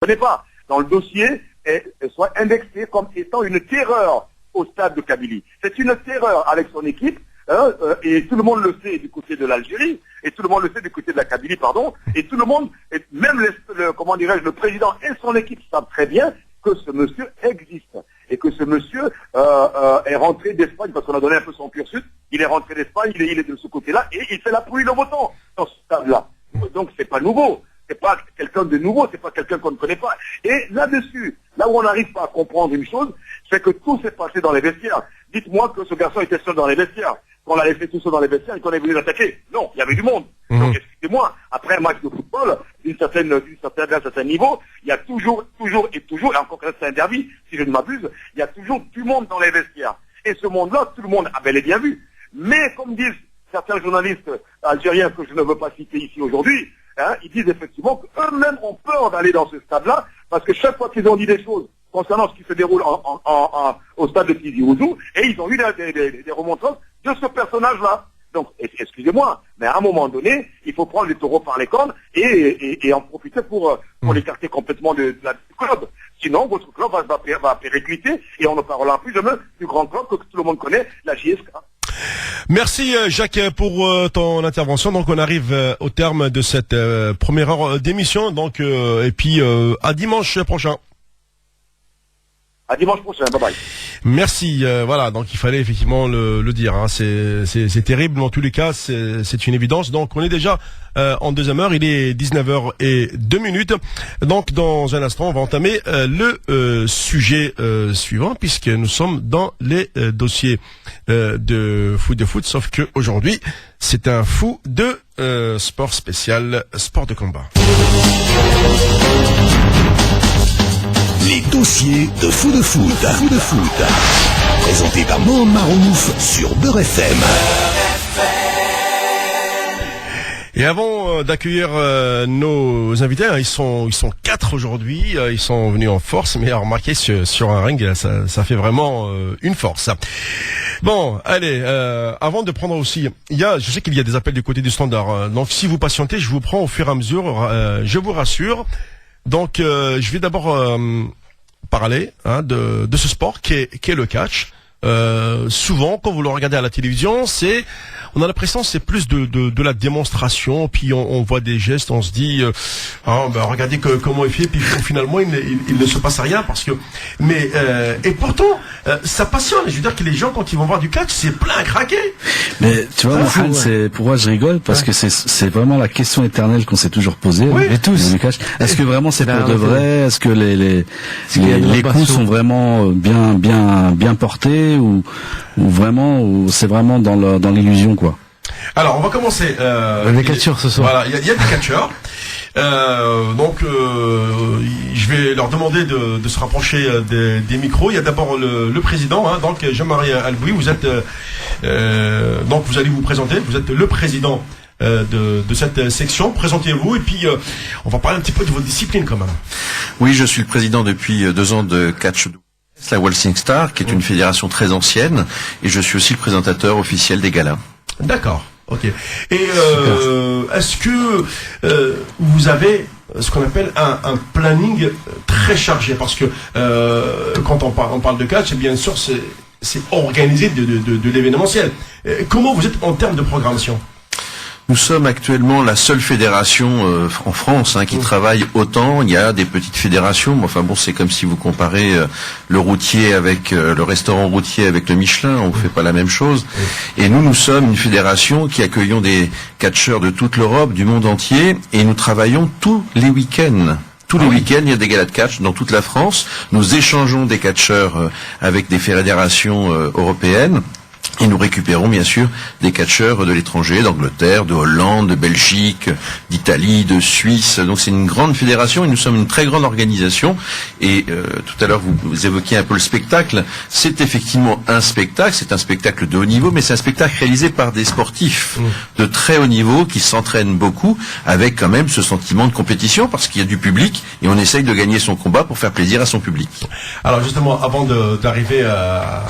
n'est pas dans le dossier soit indexé comme étant une terreur au stade de Kabylie. C'est une terreur avec son équipe, et tout le monde le sait du côté de l'Algérie, et tout le monde le sait du côté de la Kabylie, pardon, et tout le monde, et même le président et son équipe savent très bien que ce monsieur existe, et que ce monsieur est rentré d'Espagne, parce qu'on a donné un peu son cursus, il est rentré d'Espagne, il est de ce côté-là, et il fait la pluie le beau temps dans ce stade-là. Donc c'est pas nouveau. C'est pas quelqu'un de nouveau, c'est pas quelqu'un qu'on ne connaît pas. Et là-dessus, là où on n'arrive pas à comprendre une chose, c'est que tout s'est passé dans les vestiaires. Dites-moi que ce garçon était seul dans les vestiaires, qu'on l'a laissé tout seul dans les vestiaires et qu'on est venu l'attaquer. Non, il y avait du monde. Donc excusez-moi, après un match de football, d'un certain niveau, il y a toujours, et encore c'est un derby, si je ne m'abuse, il y a toujours du monde dans les vestiaires. Et ce monde-là, tout le monde a bel et bien vu. Mais comme disent certains journalistes algériens que je ne veux pas citer ici aujourd'hui, ils disent effectivement qu'eux-mêmes ont peur d'aller dans ce stade-là, parce que chaque fois qu'ils ont dit des choses concernant ce qui se déroule au stade de Tizi Ouzou, et ils ont eu des remontrances de ce personnage-là. Donc, excusez-moi, mais à un moment donné, il faut prendre les taureaux par les cornes et en profiter pour l'écarter complètement du club. Sinon, votre club va péricliter et on ne parlera plus jamais du grand club que tout le monde connaît, la JSK. Merci Jacques pour ton intervention. Donc on arrive au terme de cette première heure d'émission. Donc et puis à dimanche prochain. À dimanche prochain, bye bye. Merci. Voilà, donc il fallait effectivement le dire. Hein. C'est terrible. Dans tous les cas, c'est une évidence. Donc on est déjà en deuxième heure. Il est 19h02. Donc dans un instant, on va entamer le sujet suivant, puisque nous sommes dans les dossiers de foot. Sauf que aujourd'hui, c'est un fou de sport spécial, sport de combat. Les dossiers de Fou de Foot. Présenté par Mohamed Marouf sur Beurre FM. Et avant d'accueillir nos invités, ils sont 4 aujourd'hui, ils sont venus en force, mais remarquez sur un ring, ça fait vraiment une force. Bon, allez, avant de prendre aussi, je sais qu'il y a des appels du côté du standard, donc si vous patientez, je vous prends au fur et à mesure, je vous rassure. Donc je vais d'abord parler de ce sport qui est le catch. Souvent, quand vous le regardez à la télévision, on a l'impression que c'est plus de la démonstration, puis on voit des gestes, on se dit regardez comment il fait, puis finalement il ne se passe rien et pourtant ça passionne. Je veux dire que les gens quand ils vont voir du catch, c'est plein à craquer. Mais tu vois, pour moi je rigole parce que c'est vraiment la question éternelle qu'on s'est toujours posée. Oui. Et tous. Est-ce que vraiment c'est pour de vrai? Est-ce que les coups sont vraiment bien portés ou vraiment c'est vraiment dans l'illusion quoi? Alors on va commencer. Les catcheurs ce soir. Voilà, il y a des catcheurs. Donc je vais leur demander de se rapprocher des micros. Il y a d'abord le président, donc Jean-Marie Alboui. Vous êtes donc vous allez vous présenter. Vous êtes le président de cette section. Présentez-vous et puis on va parler un petit peu de votre discipline quand même. Oui, je suis le président depuis 2 ans de catch, la Walsing Star, qui est une fédération très ancienne, et je suis aussi le présentateur officiel des galas. D'accord, ok. Et est-ce que vous avez ce qu'on appelle un planning très chargé? Parce que quand on parle de catch, bien sûr, c'est organisé de l'événementiel. Comment vous êtes en termes de programmation? Nous sommes actuellement la seule fédération en France qui travaille autant. Il y a des petites fédérations, mais enfin bon, c'est comme si vous comparez le routier avec le restaurant routier avec le Michelin, on ne fait pas la même chose. Et nous sommes une fédération qui accueillons des catcheurs de toute l'Europe, du monde entier, et nous travaillons tous les week-ends. Tous les week-ends, il y a des galas de catch dans toute la France. Nous échangeons des catcheurs avec des fédérations européennes. Et nous récupérons bien sûr des catcheurs de l'étranger, d'Angleterre, de Hollande, de Belgique, d'Italie, de Suisse. Donc c'est une grande fédération et nous sommes une très grande organisation. Et tout à l'heure vous évoquiez un peu le spectacle. C'est effectivement un spectacle, c'est un spectacle de haut niveau, mais c'est un spectacle réalisé par des sportifs de très haut niveau qui s'entraînent beaucoup, avec quand même ce sentiment de compétition parce qu'il y a du public et on essaye de gagner son combat pour faire plaisir à son public. Alors justement, avant d'arriver à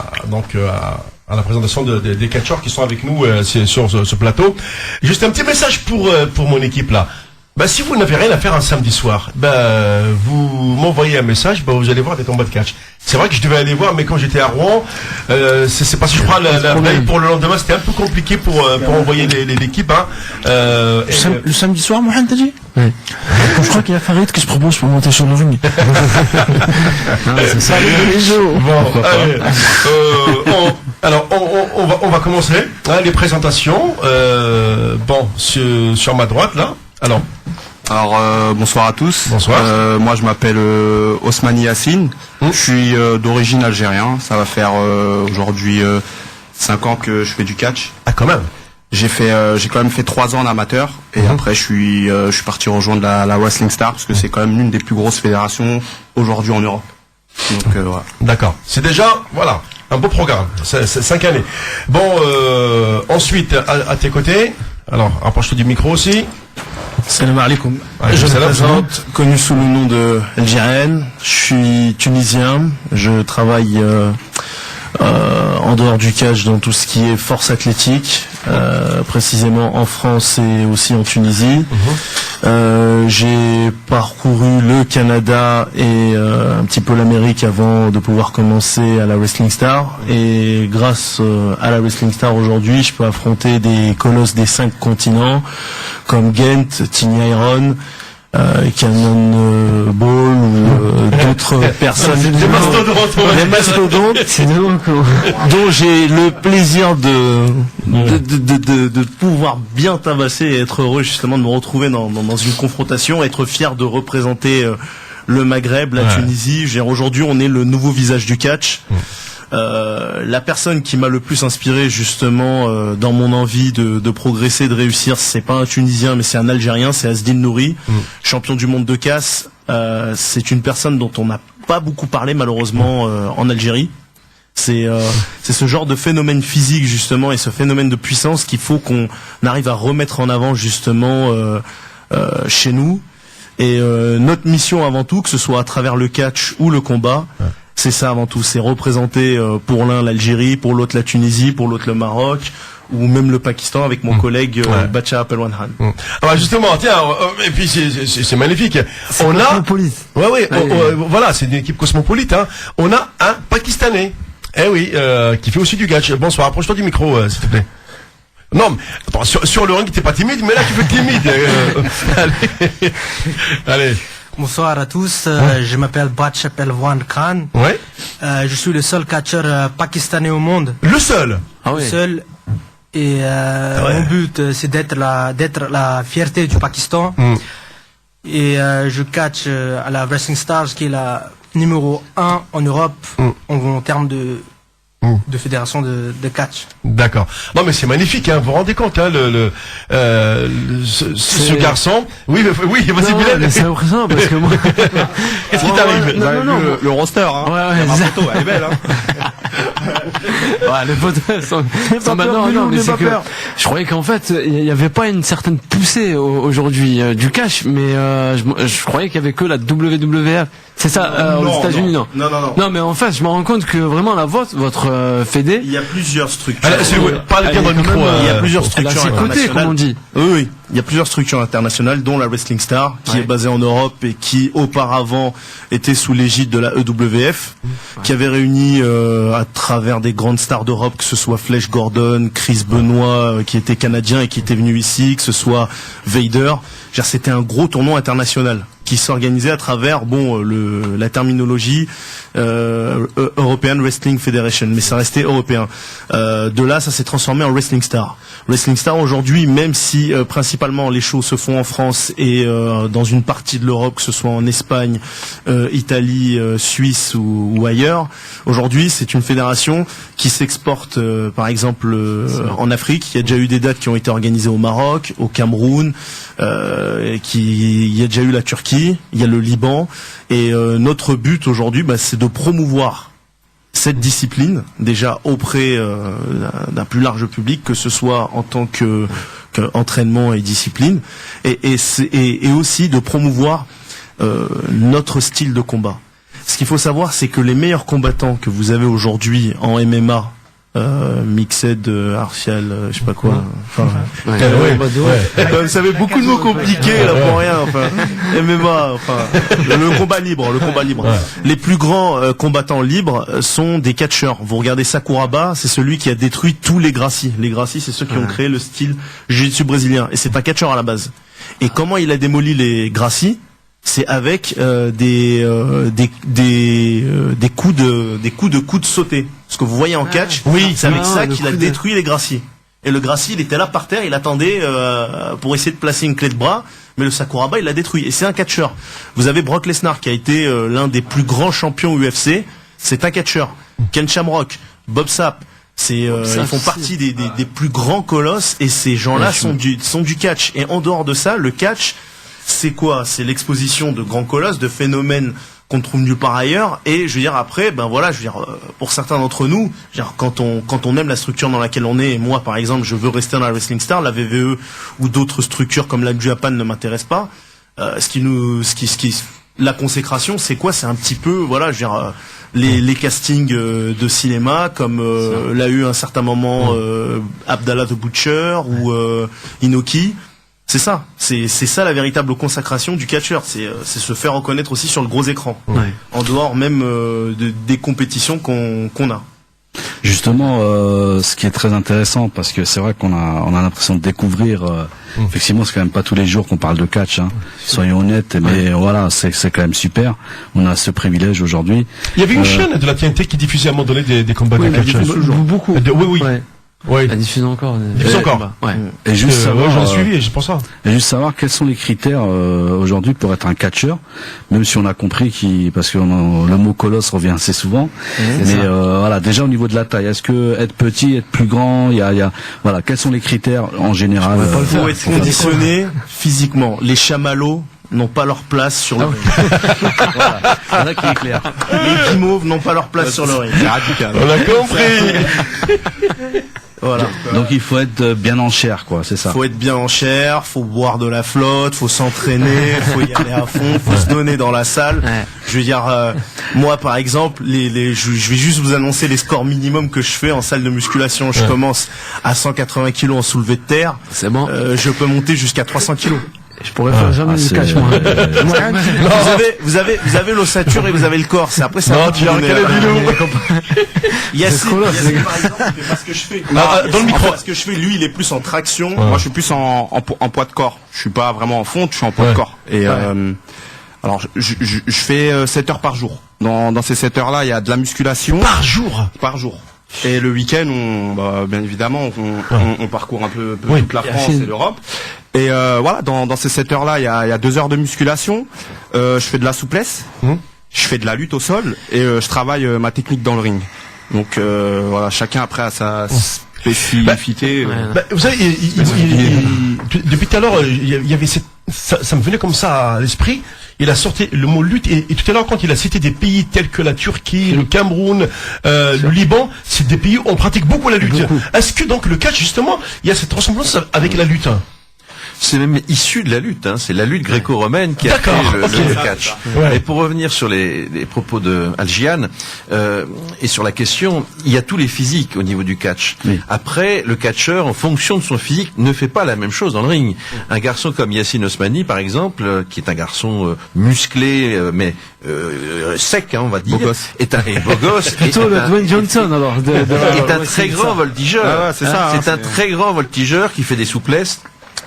la présentation des catcheurs qui sont avec nous sur ce plateau. Juste un petit message pour mon équipe là. Bah, si vous n'avez rien à faire un samedi soir, vous m'envoyez un message, vous allez voir des combats de catch. C'est vrai que je devais aller voir, mais quand j'étais à Rouen, c'est parce que je crois la veille pour le lendemain, c'était un peu compliqué pour envoyer l'équipe, hein. Le samedi soir, Mohamed, t'as dit? Oui. Je crois qu'il y a Farid qui se propose pour monter sur le ring. C'est ça, les jours. Bon, allez, on va commencer, hein, les présentations, sur ma droite, là. Alors bonsoir à tous. Bonsoir. Moi je m'appelle Osmani Yassine. Je suis d'origine algérien. Ça va faire aujourd'hui 5 ans que je fais du catch. Ah, quand même. J'ai quand même fait 3 ans en amateur et après je suis parti rejoindre la Wrestling Star parce que c'est quand même l'une des plus grosses fédérations aujourd'hui en Europe. Donc voilà. D'accord. C'est déjà un beau programme. C'est 5 années. Bon, ensuite à tes côtés. Alors rapproche-toi du micro aussi. Salam alaikum. Je me présente, connu sous le nom de LGRN. Je suis tunisien. Je travaille en dehors du catch dans tout ce qui est force athlétique, précisément en France et aussi en Tunisie. J'ai parcouru le Canada et un petit peu l'Amérique avant de pouvoir commencer à la Wrestling Star. Et grâce à la Wrestling Star aujourd'hui, je peux affronter des colosses des 5 continents comme Gent, Tiny Iron, Cannon Ball ou d'autres personnes, des mastodontes, dont j'ai le plaisir de pouvoir bien tabasser et être heureux justement de me retrouver dans une confrontation, être fier de représenter le Maghreb, la Tunisie. Aujourd'hui, on est le nouveau visage du catch. La personne qui m'a le plus inspiré justement dans mon envie de progresser, de réussir, c'est pas un Tunisien mais c'est un Algérien, c'est Asdin Nouri, champion du monde de casse. C'est une personne dont on n'a pas beaucoup parlé malheureusement en Algérie. C'est ce genre de phénomène physique justement et ce phénomène de puissance qu'il faut qu'on arrive à remettre en avant justement chez nous. Et notre mission avant tout, que ce soit à travers le catch ou le combat, c'est ça avant tout, c'est représenter pour l'un l'Algérie, pour l'autre la Tunisie, pour l'autre le Maroc, ou même le Pakistan avec mon collègue Bacha Pelwanhan. Alors justement, tiens, et puis c'est magnifique. On a cosmopolite. Voilà, c'est une équipe cosmopolite. Hein. On a un Pakistanais. Qui fait aussi du catch. Bonsoir, approche-toi du micro, s'il te plaît. Non, mais, attends, sur le ring, t'es pas timide, mais là, tu fais timide. Allez. Bonsoir à tous, je m'appelle Bacha Pelwan Khan. Je suis le seul catcheur pakistanais au monde. Le seul? Le seul. Et mon but, c'est d'être la fierté du Pakistan. Et je catch à la Wrestling Stars, qui est la numéro 1 en Europe en termes de fédération de catch. D'accord. Non mais c'est magnifique, hein. Vous vous rendez compte, hein, ce garçon. Oui, vas-y Bilal. C'est impressionnant parce que moi. Qu'est-ce qui t'arrive? Le roster, hein. La photo, elle est belle, hein. Les photos sont non, mais c'est que je croyais qu'en fait il y avait pas une certaine poussée aujourd'hui du catch, mais je croyais qu'il y avait que la WWF. C'est ça, aux États-Unis, non. Non, mais en fait, je me rends compte que vraiment votre fédé. Il y a plusieurs structures. Parlez bien dans le micro. Il y a plusieurs structures internationales. Comme on dit. Oui. Il y a plusieurs structures internationales, dont la Wrestling Star, qui est basée en Europe et qui auparavant était sous l'égide de la EWF, qui avait réuni à travers des grandes stars d'Europe, que ce soit Flash Gordon, Chris Benoit, qui était canadien et qui était venu ici, que ce soit Vader. C'était un gros tournoi international qui s'organisait à travers la terminologie European Wrestling Federation, mais ça restait européen. De là, ça s'est transformé en Wrestling Star. Wrestling Star aujourd'hui, même si principalement les shows se font en France et dans une partie de l'Europe, que ce soit en Espagne, Italie, Suisse ou ailleurs, aujourd'hui c'est une fédération qui s'exporte par exemple en Afrique. Il y a déjà eu des dates qui ont été organisées au Maroc, au Cameroun, il y a déjà eu la Turquie, il y a le Liban, et notre but aujourd'hui, c'est de promouvoir cette discipline déjà auprès d'un plus large public, que ce soit en tant qu'entraînement et discipline, et aussi de promouvoir notre style de combat. Ce qu'il faut savoir, c'est que les meilleurs combattants que vous avez aujourd'hui en MMA Mixed, Artial, je sais pas quoi. Enfin, Ouais. vous savez, beaucoup de mots compliqués là pour rien. Enfin, MMA, enfin, le combat libre. Ouais. Les plus grands combattants libres sont des catcheurs. Vous regardez Sakuraba, c'est celui qui a détruit tous les Gracie. Les Gracie, c'est ceux qui ont créé le style jiu-jitsu brésilien, et c'est un catcheur à la base. Et comment il a démoli les Gracie? C'est avec des coups de sauté. Ce que vous voyez en catch, c'est avec ça qu'il a détruit les Gracie. Et le Gracie, il était là par terre, il attendait pour essayer de placer une clé de bras, mais le Sakuraba, il l'a détruit. Et c'est un catcheur. Vous avez Brock Lesnar qui a été l'un des plus grands champions UFC. C'est un catcheur. Ken Shamrock, Bob Sapp. Ils font partie des plus grands colosses, et ces gens-là sont du catch. Et en dehors de ça, le catch, c'est quoi? C'est l'exposition de grands colosses, de phénomènes qu'on ne trouve nulle part ailleurs. Et je veux dire, après, pour certains d'entre nous, quand on aime la structure dans laquelle on est, et moi par exemple, je veux rester dans la Wrestling Star, la VVE ou d'autres structures comme la Japan ne m'intéressent pas. La consécration, c'est quoi? C'est un petit peu, les castings de cinéma, comme l'a eu à un certain moment Abdallah the Butcher ou Inoki. C'est ça la véritable consacration du catcheur. C'est se faire reconnaître aussi sur le gros écran, en dehors même des compétitions qu'on a. Justement, ce qui est très intéressant, parce que c'est vrai qu'on a l'impression de découvrir. Effectivement, c'est quand même pas tous les jours qu'on parle de catch. Soyons honnêtes, mais voilà, c'est quand même super. On a ce privilège aujourd'hui. Il y avait une chaîne de la TNT qui diffusait à un moment donné des combats de catch. Beaucoup. Oui. Ouais. Elle diffuse encore. Ouais. Et juste savoir, j'en ai suivi, et c'est pour ça. Et juste savoir quels sont les critères aujourd'hui pour être un catcheur, même si on a compris parce que le mot colosse revient assez souvent. Mais voilà, déjà au niveau de la taille, est-ce que être petit, être plus grand, voilà, quels sont les critères en général? Il faut être conditionné physiquement. Les chamallows n'ont pas leur place sur le ring. Voilà. Là qui est clair. Les guimauves n'ont pas leur place sur le ring. C'est radical. On a compris. Voilà. Donc il faut être bien en chair, quoi, c'est ça. Faut être bien en chair, faut boire de la flotte, faut s'entraîner, faut y aller à fond, faut se donner dans la salle. Je veux dire, moi par exemple, je vais juste vous annoncer les scores minimums que je fais en salle de musculation. Je commence à 180 kilos en soulevé de terre. C'est bon. Je peux monter jusqu'à 300 kilos. Je pourrais faire jamais du catch, moi. Vous avez l'ossature et vous avez le corps. C'est après ça. Non, tu l'as recalé Yassine, par exemple, parce que je fais. Dans le micro. Parce que je fais, lui, il est plus en traction. Moi, je suis plus en poids de corps. Je suis pas vraiment en fonte, je suis en poids de corps. Et alors, je fais 7 heures par jour. Dans ces 7 heures-là, il y a de la musculation. Par jour. Et le week-end, bien évidemment, on parcourt un peu toute la France et l'Europe. Et voilà, dans ces 7 heures-là, il y a 2 heures de musculation. Je fais de la souplesse, je fais de la lutte au sol, et je travaille ma technique dans le ring. Donc voilà, chacun après a sa spécificité. Vous savez, depuis tout à l'heure, il y avait ça me venait comme ça à l'esprit. Il a sorti le mot lutte, et tout à l'heure, quand il a cité des pays tels que la Turquie, le Cameroun, le Liban, c'est des pays où on pratique beaucoup la lutte. Est-ce que donc le catch, justement, il y a cette ressemblance avec la lutte? C'est même issu de la lutte, c'est la lutte gréco-romaine qui a fait le catch. Et pour revenir sur les propos de Algiane, et sur la question, il y a tous les physiques au niveau du catch. Après, le catcheur, en fonction de son physique, ne fait pas la même chose dans le ring. Un garçon comme Yassine Osmani, par exemple, qui est un garçon musclé, mais sec, on va dire, est un beau gosse, plutôt le Dwayne Johnson alors. Est un très grand voltigeur. C'est un très grand voltigeur qui fait des souplesses,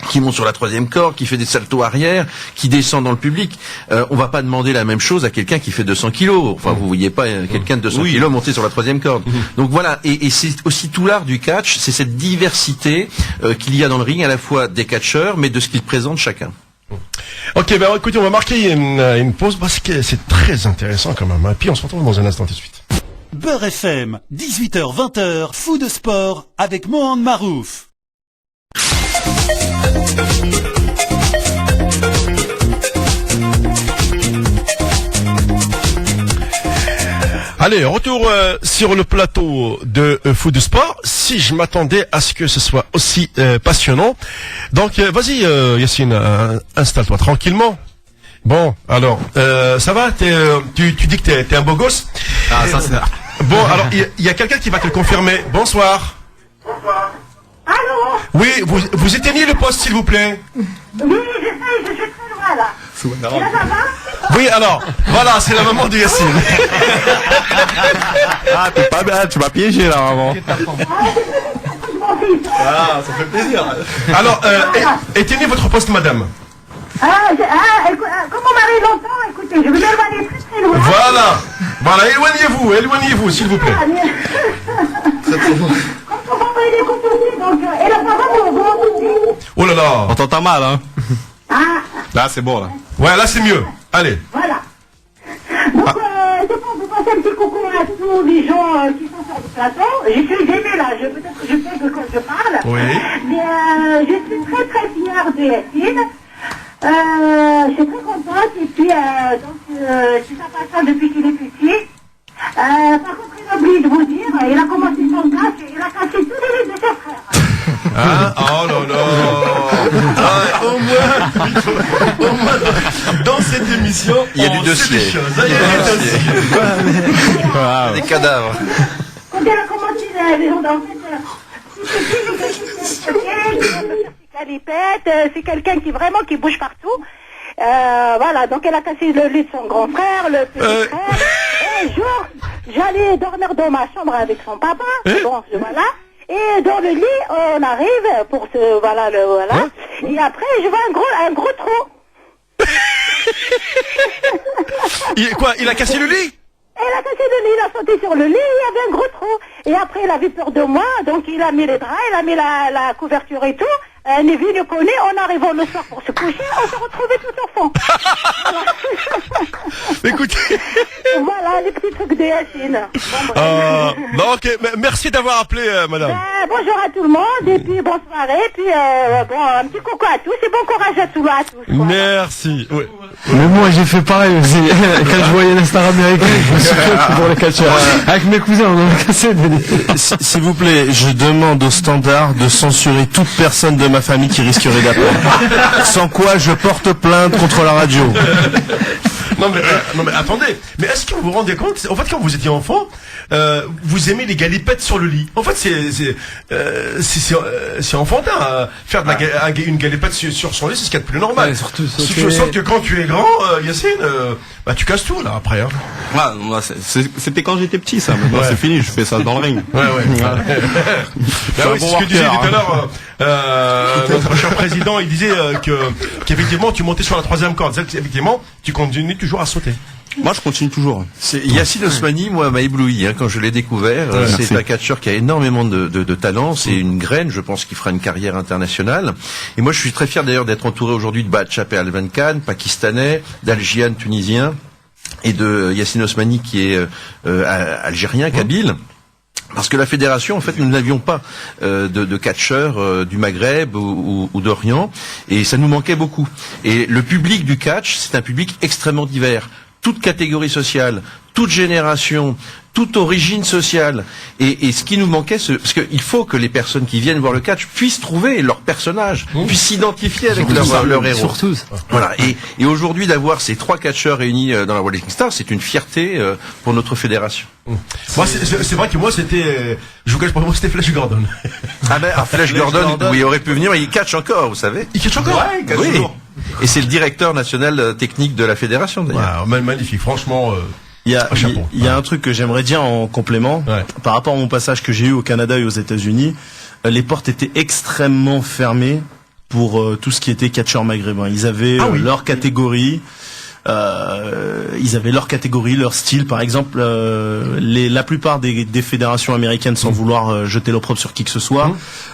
qui monte sur la 3e corde, qui fait des saltos arrière, qui descend dans le public. On va pas demander la même chose à quelqu'un qui fait 200 kilos. Enfin, vous voyez pas quelqu'un de 200 kilos monter sur la 3e corde. Donc voilà, et c'est aussi tout l'art du catch, c'est cette diversité qu'il y a dans le ring, à la fois des catcheurs, mais de ce qu'ils présentent chacun. Ok, écoutez, on va marquer une pause parce que c'est très intéressant quand même. Et puis on se retrouve dans un instant tout de suite. Beurre FM, 18h-20h, Fou de sport avec Mohamed Marouf. Allez, retour sur le plateau de Fou de sport. Si je m'attendais à ce que ce soit aussi passionnant. Donc vas-y Yassine, installe-toi tranquillement. Bon, alors, ça va, tu dis que t'es un beau gosse. Ah, ça Bon, alors, il y a quelqu'un qui va te le confirmer. Bonsoir. Bonsoir. Allô? Oui, vous éteignez le poste, s'il vous plaît. Oui, je suis très loin, là. Et là, ça va? Oui, alors, voilà, c'est la maman de Yacine. Ah, t'es pas bien, tu m'as piégé là, maman. Ah, ça fait plaisir. Alors, éteignez votre poste, madame. Comme mon mari l'entend, écoutez, je vais m'éloigner très très loin. Voilà, éloignez-vous, s'il vous plaît. Comme son papa il est confondu, donc, et la parole, vous m'entendez? Oh là là. On t'entend mal, hein. Là, c'est bon, là. Ouais, là, c'est mieux. Allez. Voilà. Donc, c'est pour vous passer un petit coucou à tous les gens qui sont sur le plateau. Je suis gênée là, peut-être que je sais de quoi je parle. Oui. Mais je suis très très fière de Yacine. Je suis très contente et puis c'est sa passion depuis qu'il est petit. Par contre, il a oublié de vous dire, il a commencé son casse et il a cassé tous les livres de ses frères. Hein? Oh là là. Au moins, dans cette émission, il y a du dossier. Des cadavres. Quand elle a commencé les gens dans c'est quelqu'un qui vraiment qui bouge partout. Voilà, donc elle a cassé le lit de son grand frère, le petit frère. Et un jour, j'allais dormir dans ma chambre avec son papa. Bon, voilà. Et dans le lit, on arrive pour ce, voilà, Et après, je vois un gros trou. Il a cassé le lit? Elle a cassé le lit, il a sauté sur le lit, il y avait un gros trou. Et après, il avait peur de moi, donc il a mis les draps, il a mis la couverture et tout. Nevi le connaît, on arrive le soir pour se coucher, on se retrouvait tout au fond. Écoutez. Voilà, les petits trucs de Yacine. Bon, ok, merci d'avoir appelé, madame. Bonjour à tout le monde, et puis bonne soirée, et puis un petit coucou à tous, et bon courage à tous. Quoi. Merci. Oui. Mais moi j'ai fait pareil aussi. Quand je voyais les stars américaines, je me suis fait pour les catcheurs. Avec mes cousins, on avait cassé des... S'il vous plaît, je demande au standard de censurer toute personne de ma famille qui risquerait d'appeler. Sans quoi je porte plainte contre la radio. Non mais attendez, mais est-ce que vous vous rendez compte, en fait quand vous étiez enfant, vous aimez les galipettes sur le lit. En fait c'est enfantin, faire une galipette sur son lit, c'est ce qu'il y a de plus normal. Ouais, surtout sauf que quand tu es grand, Yacine, tu casses tout là après. Hein. Ouais, c'était quand j'étais petit ça, maintenant c'est fini, je fais ça dans le ring. Ouais. C'est ce que disait tout à l'heure notre cher président, il disait qu'effectivement tu montais sur la 3e corde, c'est-à-dire qu'effectivement tu continues toujours à sauter. Moi je continue toujours. Yacine Osmani, moi, m'a ébloui quand je l'ai découvert. C'est un catcheur qui a énormément de talent. C'est une graine, je pense qu'il fera une carrière internationale. Et moi je suis très fier d'ailleurs d'être entouré aujourd'hui de Bahachap et Alvan Khan, pakistanais, d'Algiane, tunisien, et de Yacine Osmani qui est algérien, kabyle. Parce que la fédération, en fait, nous n'avions pas de catcheurs du Maghreb ou d'Orient, et ça nous manquait beaucoup. Et le public du catch, c'est un public extrêmement divers. Toute catégorie sociale, toute génération, toute origine sociale. Et ce qui nous manquait, parce qu'il faut que les personnes qui viennent voir le catch puissent trouver leur personnage, puissent s'identifier avec leur héros. Surtout. Voilà. Et aujourd'hui, d'avoir ces 3 catcheurs réunis dans la Wrestling Star, c'est une fierté pour notre fédération. Moi, c'est vrai que moi, c'était, je vous cache pas, moi, c'était Flash Gordon. Flash Gordon, où il aurait pu venir, mais il catch encore, vous savez. Il catch encore? Ouais, il catch toujours. Et c'est le directeur national technique de la fédération, d'ailleurs. Wow, magnifique, franchement. Il y a un truc que j'aimerais dire en complément. Par rapport à mon passage que j'ai eu au Canada et aux États-Unis, les portes étaient extrêmement fermées pour tout ce qui était catcheur maghrébin. Ils avaient leur catégorie. Ils avaient leur catégorie, leur style. Par exemple, la plupart des fédérations américaines, sans vouloir jeter l'opprobre sur qui que ce soit,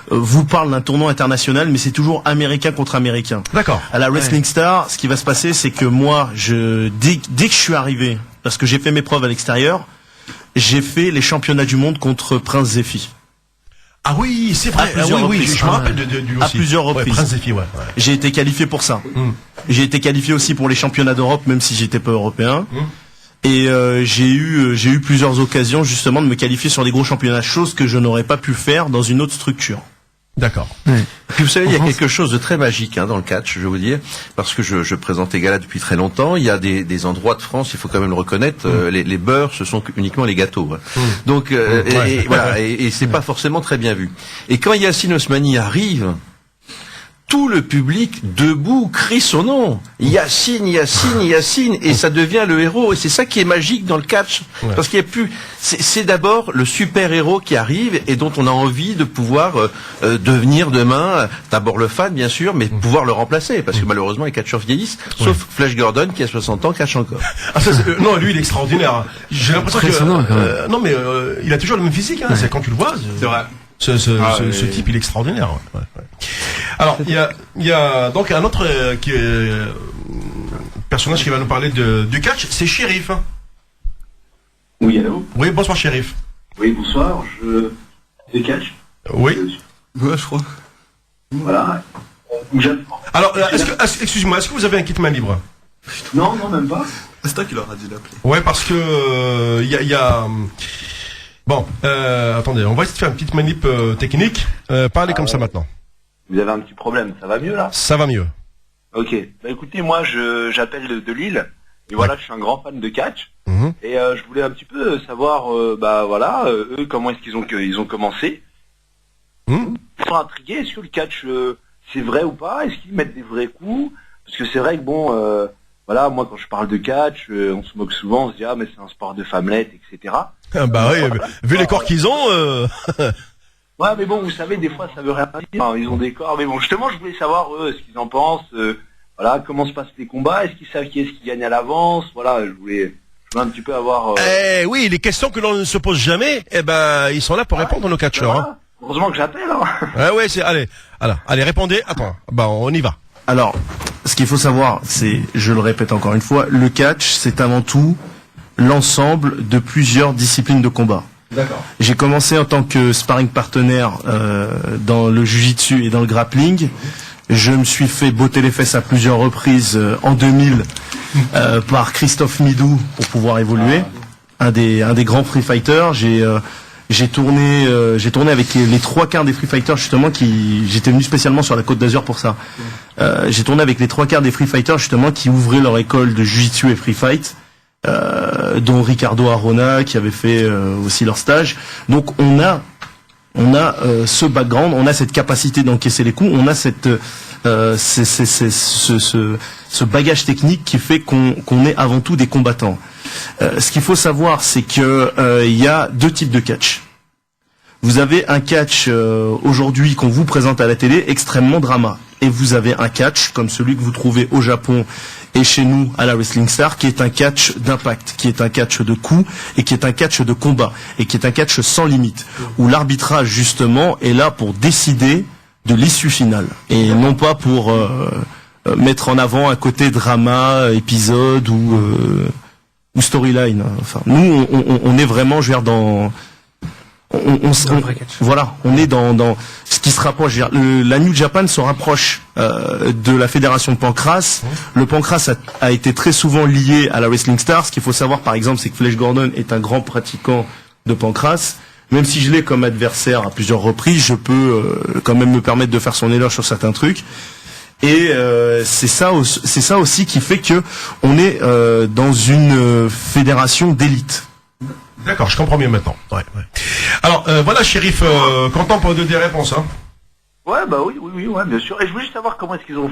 vous parlent d'un tournoi international, mais c'est toujours américain contre américain. D'accord. À la Wrestling Star, ce qui va se passer, c'est que moi, dès que je suis arrivé, parce que j'ai fait mes preuves à l'extérieur, j'ai fait les championnats du monde contre Prince Zephy. Ah oui, c'est vrai. Oui, je me rappelle de lui aussi. À plusieurs reprises. Prince Zephy, J'ai été qualifié pour ça. J'ai été qualifié aussi pour les championnats d'Europe, même si j'étais pas européen. Et j'ai eu plusieurs occasions justement de me qualifier sur des gros championnats, chose que je n'aurais pas pu faire dans une autre structure. D'accord. Ouais. Puis vous savez, il y a quelque chose de très magique dans le catch, je vais vous dire, parce que je présente les galas depuis très longtemps. Il y a des endroits de France, il faut quand même le reconnaître, les beurres, ce sont uniquement les gâteaux. Donc, et voilà, et c'est pas forcément très bien vu. Et quand Yacine Osmani arrive, tout le public debout crie son nom. Yacine, Yacine, Yacine, et ça devient le héros. Et c'est ça qui est magique dans le catch, parce qu'il y a plus. C'est d'abord le super héros qui arrive et dont on a envie de pouvoir devenir demain. D'abord le fan, bien sûr, mais pouvoir le remplacer, parce que malheureusement les catcheurs vieillissent, sauf Flash Gordon qui a 60 ans catch encore. Ah, ça, non, lui il est extraordinaire. J'ai l'impression que non, mais il a toujours le même physique. C'est quand tu le vois. C'est vrai. Ce type, il est extraordinaire. Ouais. Alors, il y a donc un autre personnage qui va nous parler du catch, c'est Shérif. Oui, allô. Oui, bonsoir Shérif. Oui, bonsoir. Du catch. Oui. Ouais, je crois. Voilà. Alors, excusez-moi, est-ce que vous avez un kit main libre? Non, même pas. C'est toi qui leur a dit d'appeler. Ouais, parce que il y a bon, attendez, on va essayer de faire une petite manip technique. Parlez comme ça maintenant. Vous avez un petit problème, ça va mieux là? Ça va mieux. Ok. Bah écoutez, moi j'appelle de Lille. Et voilà, je suis un grand fan de catch. Et je voulais un petit peu savoir, eux, comment est-ce qu'ils ont commencé. Ils sont intrigués, est-ce que le catch, c'est vrai ou pas? Est-ce qu'ils mettent des vrais coups? Parce que c'est vrai que bon, voilà, moi quand je parle de catch, on se moque souvent, on se dit mais c'est un sport de femmelette, etc. Ah bah oui, vu les corps qu'ils ont. Ouais, mais bon, vous savez, des fois ça veut rien dire. Enfin, ils ont des corps, mais bon, justement, je voulais savoir eux, ce qu'ils en pensent. Voilà, comment se passent les combats? Est-ce qu'ils savent qui est-ce qui gagne à l'avance? Voilà, je voulais un petit peu avoir. Oui, les questions que l'on ne se pose jamais, ils sont là pour répondre nos catcheurs. Voilà. Heureusement que j'appelle. Allez, répondez. Attends, on y va. Alors, ce qu'il faut savoir, c'est, je le répète encore une fois, le catch, c'est avant tout l'ensemble de plusieurs disciplines de combat. D'accord. J'ai commencé en tant que sparring partenaire dans le jiu-jitsu et dans le grappling. Je me suis fait botter les fesses à plusieurs reprises en 2000 par Christophe Midou pour pouvoir évoluer. Un des grands free fighters. J'ai tourné avec les trois quarts des free fighters justement j'étais venu spécialement sur la Côte d'Azur pour ça. J'ai tourné avec les trois quarts des free fighters justement qui ouvraient leur école de jiu-jitsu et free fight. Dont Ricardo Arona qui avait fait aussi leur stage. Donc on a ce background, on a cette capacité d'encaisser les coups, on a ce bagage technique qui fait qu'on est avant tout des combattants. Ce qu'il faut savoir, c'est que il y a deux types de catch. Vous avez un catch aujourd'hui qu'on vous présente à la télé extrêmement drama, et vous avez un catch comme celui que vous trouvez au Japon et chez nous à la Wrestling Star, qui est un catch d'impact, qui est un catch de coups et qui est un catch de combat et qui est un catch sans limite, où l'arbitrage justement est là pour décider de l'issue finale et non pas pour mettre en avant un côté drama, épisode ou storyline. Enfin, nous on est vraiment, je veux dire, dans on est dans ce qui se rapproche. La New Japan se rapproche de la fédération de Pancras. Le Pancras a été très souvent lié à la Wrestling Star. Ce qu'il faut savoir, par exemple, c'est que Flash Gordon est un grand pratiquant de Pancras. Même si je l'ai comme adversaire à plusieurs reprises, je peux quand même me permettre de faire son éloge sur certains trucs. Et c'est ça aussi qui fait que on est dans une fédération d'élite. D'accord, je comprends mieux maintenant. Ouais. Alors, voilà, Shérif, content pour des réponses, hein. Ouais, bah oui, bien sûr. Et je voulais juste savoir comment est-ce qu'ils ont,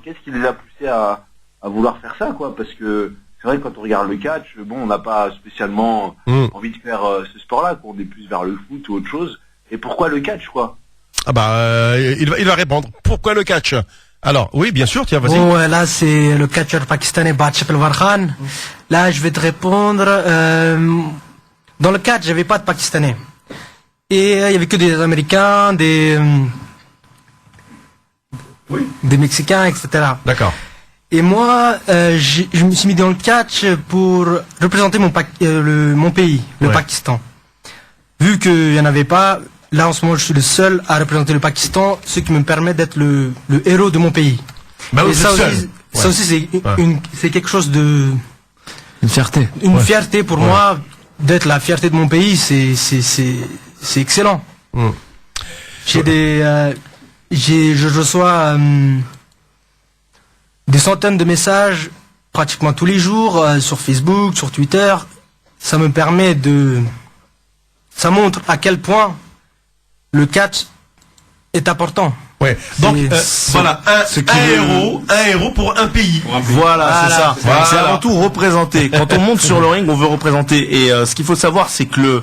qu'est-ce qui les a poussés à vouloir faire ça, quoi, parce que c'est vrai que quand on regarde le catch, bon, on n'a pas spécialement envie de faire ce sport-là, qu'on est plus vers le foot ou autre chose. Et pourquoi le catch, quoi? Ah bah, il va répondre. Pourquoi le catch? Alors, oui, bien sûr, tiens, vas-y. Bon, là, c'est le catcheur pakistanais Batshep Elvarkhan. Là, je vais te répondre. Dans le catch, j'avais pas de Pakistanais. Et il y avait que des Américains, des Mexicains, etc. D'accord. Et moi, je me suis mis dans le catch pour représenter mon pays, le Pakistan. Vu qu'il n'y en avait pas, là en ce moment je suis le seul à représenter le Pakistan, ce qui me permet d'être le héros de mon pays. Bah oui, et ça aussi c'est quelque chose de... Une fierté. Une fierté pour moi, d'être la fierté de mon pays, c'est excellent. Je reçois des centaines de messages pratiquement tous les jours sur Facebook, sur Twitter. Ça me permet ça montre à quel point le catch est important. Ouais. Donc voilà, un héros pour un pays. Voilà, c'est ça. C'est avant tout représenter. Quand on monte sur le ring, on veut représenter. Et ce qu'il faut savoir, c'est que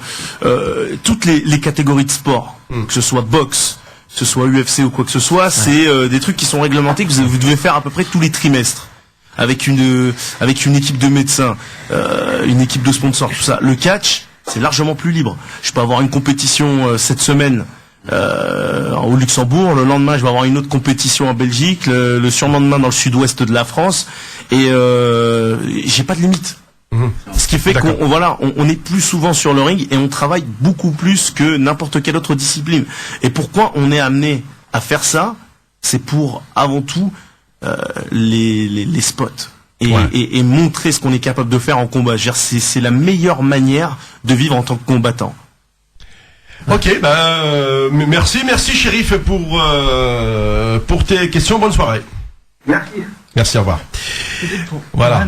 toutes les catégories de sport, que ce soit boxe, que ce soit UFC ou quoi que ce soit, c'est des trucs qui sont réglementés que vous devez faire à peu près tous les trimestres. Avec une équipe de médecins, une équipe de sponsors, tout ça. Le catch, c'est largement plus libre. Je peux avoir une compétition cette semaine au Luxembourg, le lendemain je vais avoir une autre compétition en Belgique, le surlendemain dans le sud-ouest de la France, et j'ai pas de limite. Ce qui fait qu'on est plus souvent sur le ring et on travaille beaucoup plus que n'importe quelle autre discipline. Et pourquoi on est amené à faire ça? C'est pour avant tout les spots et montrer ce qu'on est capable de faire en combat. C'est la meilleure manière de vivre en tant que combattant. Ok, merci Chérif pour tes questions. Bonne soirée. Merci, au revoir. Voilà.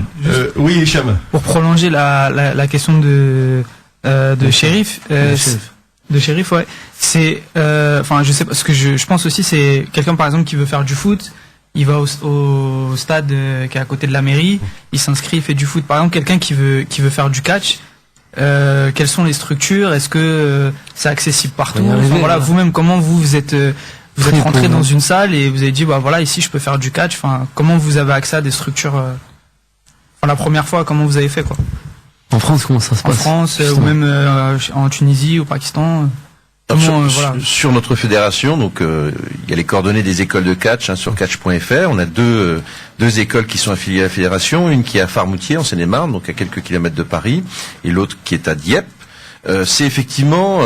Oui, Hicham. Pour prolonger la question de Chérif, de Chérif, ouais. C'est, je sais pas, ce que je pense aussi, c'est quelqu'un par exemple qui veut faire du foot. Il va au stade qui est à côté de la mairie. Il s'inscrit, il fait du foot. Par exemple, quelqu'un qui veut faire du catch. Quelles sont les structures? Est-ce que c'est accessible partout? Voilà, vous-même, comment vous êtes rentré dans une salle et vous avez dit ici je peux faire du catch. Enfin, comment vous avez accès à des structures? La première fois, comment vous avez fait quoi? En France, comment ça se passe? En France ou même en Tunisie, au Pakistan. Sur notre fédération, donc il y a les coordonnées des écoles de catch sur catch.fr. On a deux écoles qui sont affiliées à la fédération, une qui est à Farmoutier en Seine-et-Marne, donc à quelques kilomètres de Paris, et l'autre qui est à Dieppe. C'est effectivement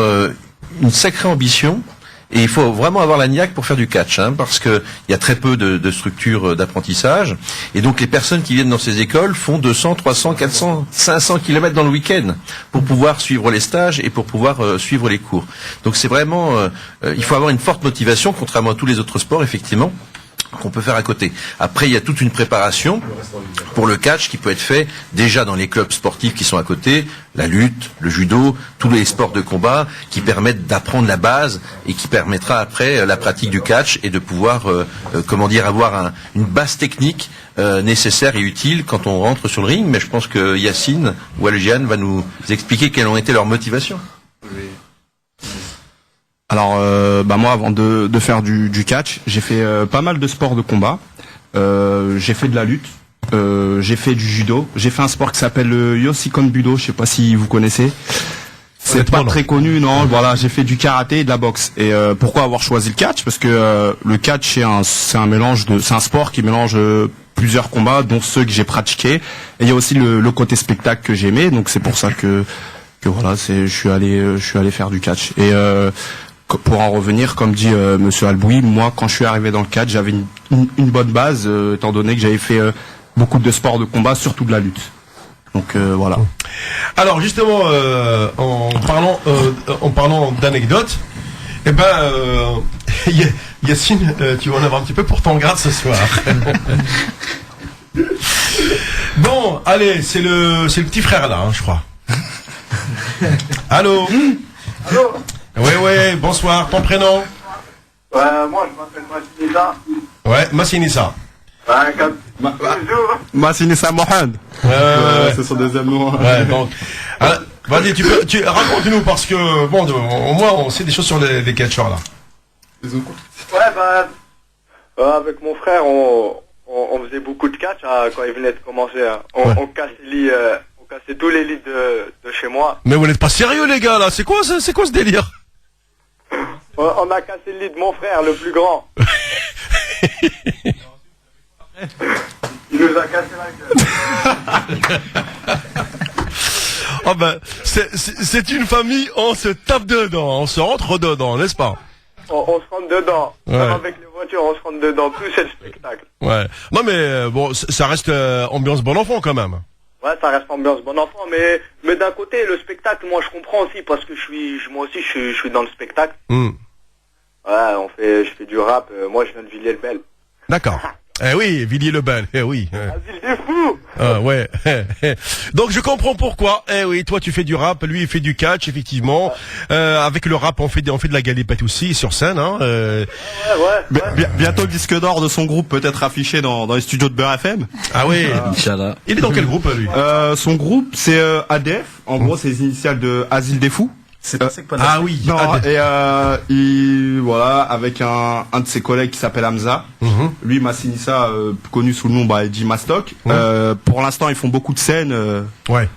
une sacrée ambition. Et il faut vraiment avoir la niaque pour faire du catch, parce que il y a très peu de structures d'apprentissage. Et donc les personnes qui viennent dans ces écoles font 200, 300, 400, 500 kilomètres dans le week-end pour pouvoir suivre les stages et pour pouvoir suivre les cours. Donc c'est vraiment, il faut avoir une forte motivation, contrairement à tous les autres sports, effectivement, qu'on peut faire à côté. Après, il y a toute une préparation pour le catch qui peut être fait déjà dans les clubs sportifs qui sont à côté, la lutte, le judo, tous les sports de combat qui permettent d'apprendre la base et qui permettra après la pratique du catch et de pouvoir, avoir une base technique nécessaire et utile quand on rentre sur le ring. Mais je pense que Yacine ou Algiane va nous expliquer quelles ont été leurs motivations. Alors, moi, avant de faire du catch, j'ai fait pas mal de sports de combat. J'ai fait de la lutte. J'ai fait du judo. J'ai fait un sport qui s'appelle le Yosikon Budo. Je sais pas si vous connaissez. C'est pas très connu, non. Voilà, j'ai fait du karaté et de la boxe. Et pourquoi avoir choisi le catch? Parce que le catch, c'est un sport qui mélange plusieurs combats, dont ceux que j'ai pratiqués. Et il y a aussi le côté spectacle que j'aimais. Donc c'est pour ça que voilà, je suis allé faire du catch. Et pour en revenir, comme dit Monsieur Alboui, moi quand je suis arrivé dans le catch, j'avais une bonne base, étant donné que j'avais fait beaucoup de sports de combat, surtout de la lutte. Donc voilà. Alors justement, en parlant d'anecdotes, Yacine, tu vas en avoir un petit peu pour ton grade ce soir. Bon, allez, c'est le petit frère là, je crois. Allô. Allô. Oui, bonsoir, ton prénom? Moi je m'appelle Massinissa. Ouais, Massinissa. Massinissa Mohamed. C'est son deuxième nom. Ouais, donc. Vas-y, raconte-nous parce que, au moins on sait des choses sur les catcheurs là. Avec mon frère, on faisait beaucoup de catch quand il venait de commencer. On cassait tous les lits de chez moi. Mais vous n'êtes pas sérieux les gars là, c'est quoi ce délire? On a cassé le lit de mon frère, le plus grand. Il nous a cassé la gueule. C'est une famille, on se tape dedans, on se rentre dedans, n'est-ce pas? On se rentre dedans. Ouais. Même avec les voitures, on se rentre dedans. Tout c'est le spectacle. Ouais. Non mais ça reste ambiance bon enfant quand même. Ouais, ça reste ambiance bon enfant, mais d'un côté le spectacle, moi je comprends aussi parce que moi aussi je suis dans le spectacle. Ouais, je fais du rap. Moi, je viens de Villiers-le-Bel. D'accord. Eh oui, Villiers-le-Bel, eh oui. Asile des fous. Ah ouais. Donc je comprends pourquoi. Eh oui, toi tu fais du rap, lui il fait du catch, effectivement. Avec le rap, on fait de la galipette aussi sur scène. Hein. Bientôt le disque d'or de son groupe peut-être affiché dans les studios de Beurre FM. Ah oui. Inch'Allah. Il est dans quel groupe lui? Son groupe c'est ADF. En gros, c'est les initiales de Asile des fous. Ah oui. Non, et voilà, avec un de ses collègues qui s'appelle Hamza. Lui, Massinissa, connu sous le nom Eddie Mastock. Pour l'instant, ils font beaucoup de scènes. Ouais.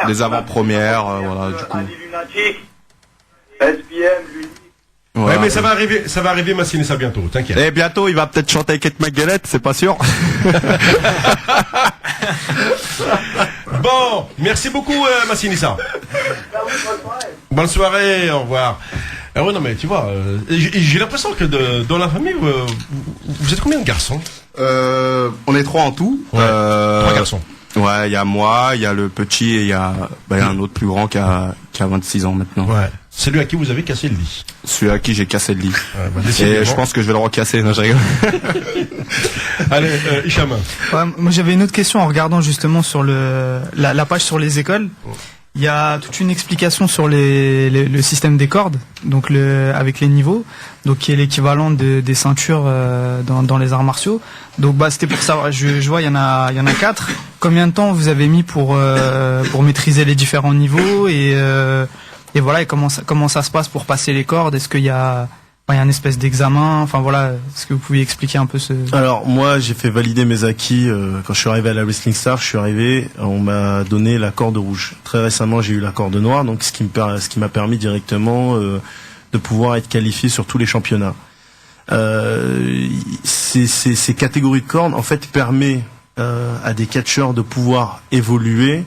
Des avant-premières, voilà, du coup. Lunatic, SPM, Lunatic. Ouais, mais ça va arriver Massinissa bientôt, t'inquiète. Et bientôt, il va peut-être chanter avec Kate McGillett, c'est pas sûr. Bon, merci beaucoup Massinissa. Bonne soirée, au revoir. Ah ouais, non mais tu vois, j'ai l'impression que dans la famille, vous êtes combien de garçons? On est 3 en tout. Ouais, 3 garçons. Ouais, il y a moi, il y a le petit et il y a un autre plus grand qui a 26 ans maintenant. Ouais. Celui à qui vous avez cassé le lit. Celui à qui j'ai cassé le lit. Ouais, et je pense que je vais le recasser, non, je rigole. Allez, Hicham. Ouais, moi j'avais une autre question en regardant justement sur la page sur les écoles. Il y a toute une explication sur le système des cordes, donc avec les niveaux, donc qui est l'équivalent des ceintures dans les arts martiaux. Donc c'était pour savoir, je vois il y en a 4. Combien de temps vous avez mis pour maîtriser les différents niveaux et voilà, et comment ça se passe pour passer les cordes? Est-ce qu'il y a un espèce d'examen? Enfin voilà, est-ce que vous pouvez expliquer un peu ce... Alors moi j'ai fait valider mes acquis quand je suis arrivé à la Wrestling Star. On m'a donné la corde rouge. Très récemment j'ai eu la corde noire, donc ce qui m'a permis directement de pouvoir être qualifié sur tous les championnats. Ces catégories de cordes en fait permet à des catcheurs de pouvoir évoluer